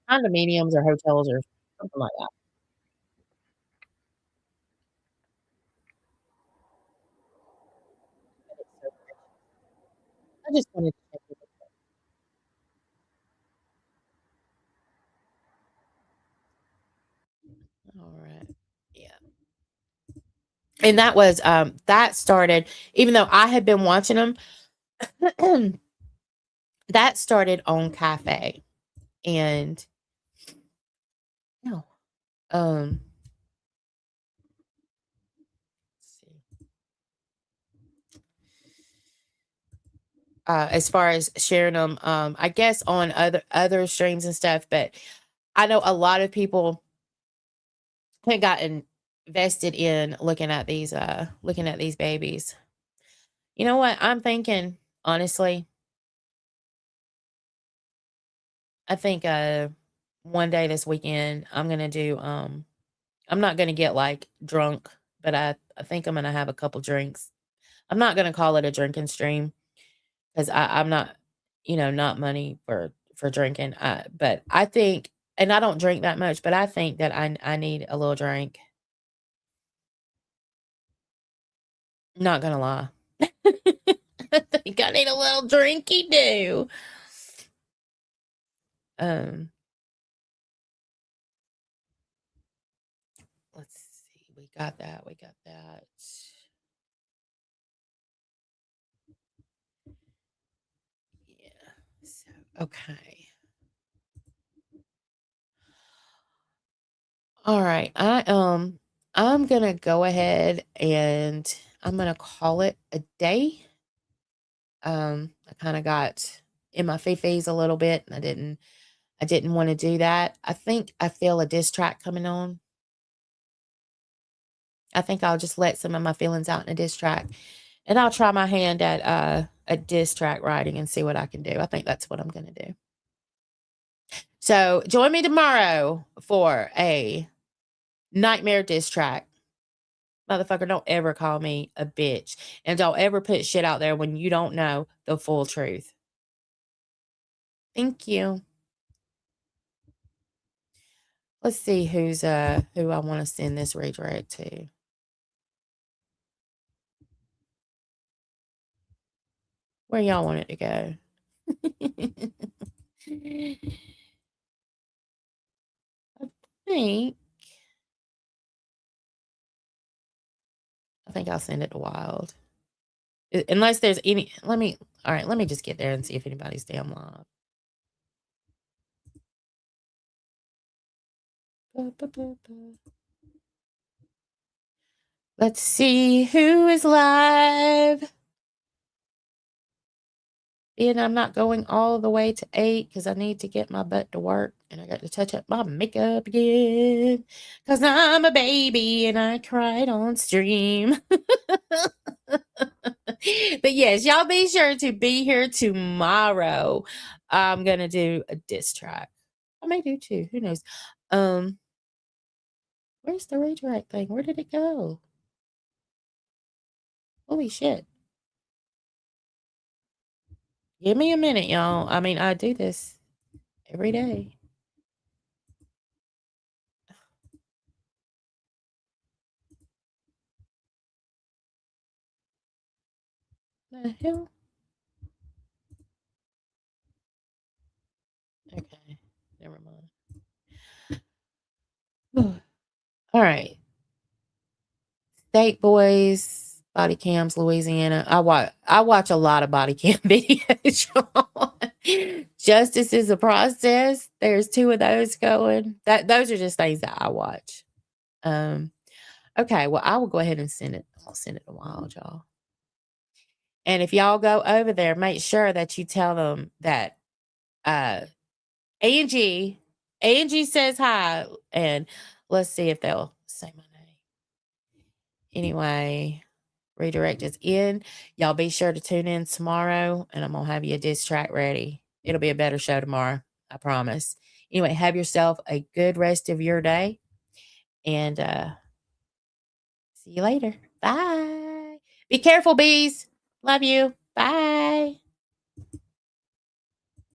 Speaker 2: condominiums or hotels or something like that. But it's so precious. I just wanted to check with you. All right. Yeah. And that was that started even though I had been watching them that started on Cafe and no let's see. As far as sharing them I guess on other streams and stuff, but I know a lot of people had gotten vested in looking at these babies. You know what I'm thinking, honestly? I think one day this weekend I'm gonna do I'm not gonna get like drunk, but I think I'm gonna have a couple drinks. I'm not gonna call it a drinking stream because I'm not, not money for drinking. But I think, and I don't drink that much, but I think that I need a little drink. Not gonna lie. I think I need a little drinky do. Um, let's see. We got that. We got that. Yeah. So, okay. All right. I'm gonna go ahead and I'm gonna call it a day. I kind of got in my fifties a little bit and I didn't want to do that. I think I feel a diss track coming on. I think I'll just let some of my feelings out in a diss track. And I'll try my hand at a diss track writing and see what I can do. I think that's what I'm gonna do. So join me tomorrow for a nightmare diss track. Motherfucker, don't ever call me a bitch. And don't ever put shit out there when you don't know the full truth. Thank you. Let's see who I want to send this redirect to. Where y'all want it to go? think I think I'll send it to Wild. Unless there's any let me just get there and see if anybody's damn live. Let's see who is live. And I'm not going all the way to 8 because I need to get my butt to work. And I got to touch up my makeup again. Because I'm a baby and I cried on stream. But yes, y'all be sure to be here tomorrow. I'm going to do a diss track. I may do too. Who knows? Where's the redirect thing? Where did it go? Holy shit. Give me a minute, y'all. I mean, I do this every day. The hell? Okay, never mind. All right. State Boys, Body Cams, Louisiana. I watch a lot of body cam videos. Justice is a process. There's 2 of those going. Those are just things that I watch. Okay, well, I will go ahead and send it. I'll send it a while, y'all. And if y'all go over there, make sure that you tell them that Angie says hi, and let's see if they'll say my name. Anyway, redirect is in. Y'all be sure to tune in tomorrow, and I'm gonna have you a diss track ready. It'll be a better show tomorrow, I promise. Anyway, have yourself a good rest of your day, and see you later. Bye. Be careful, bees. Love you. Bye.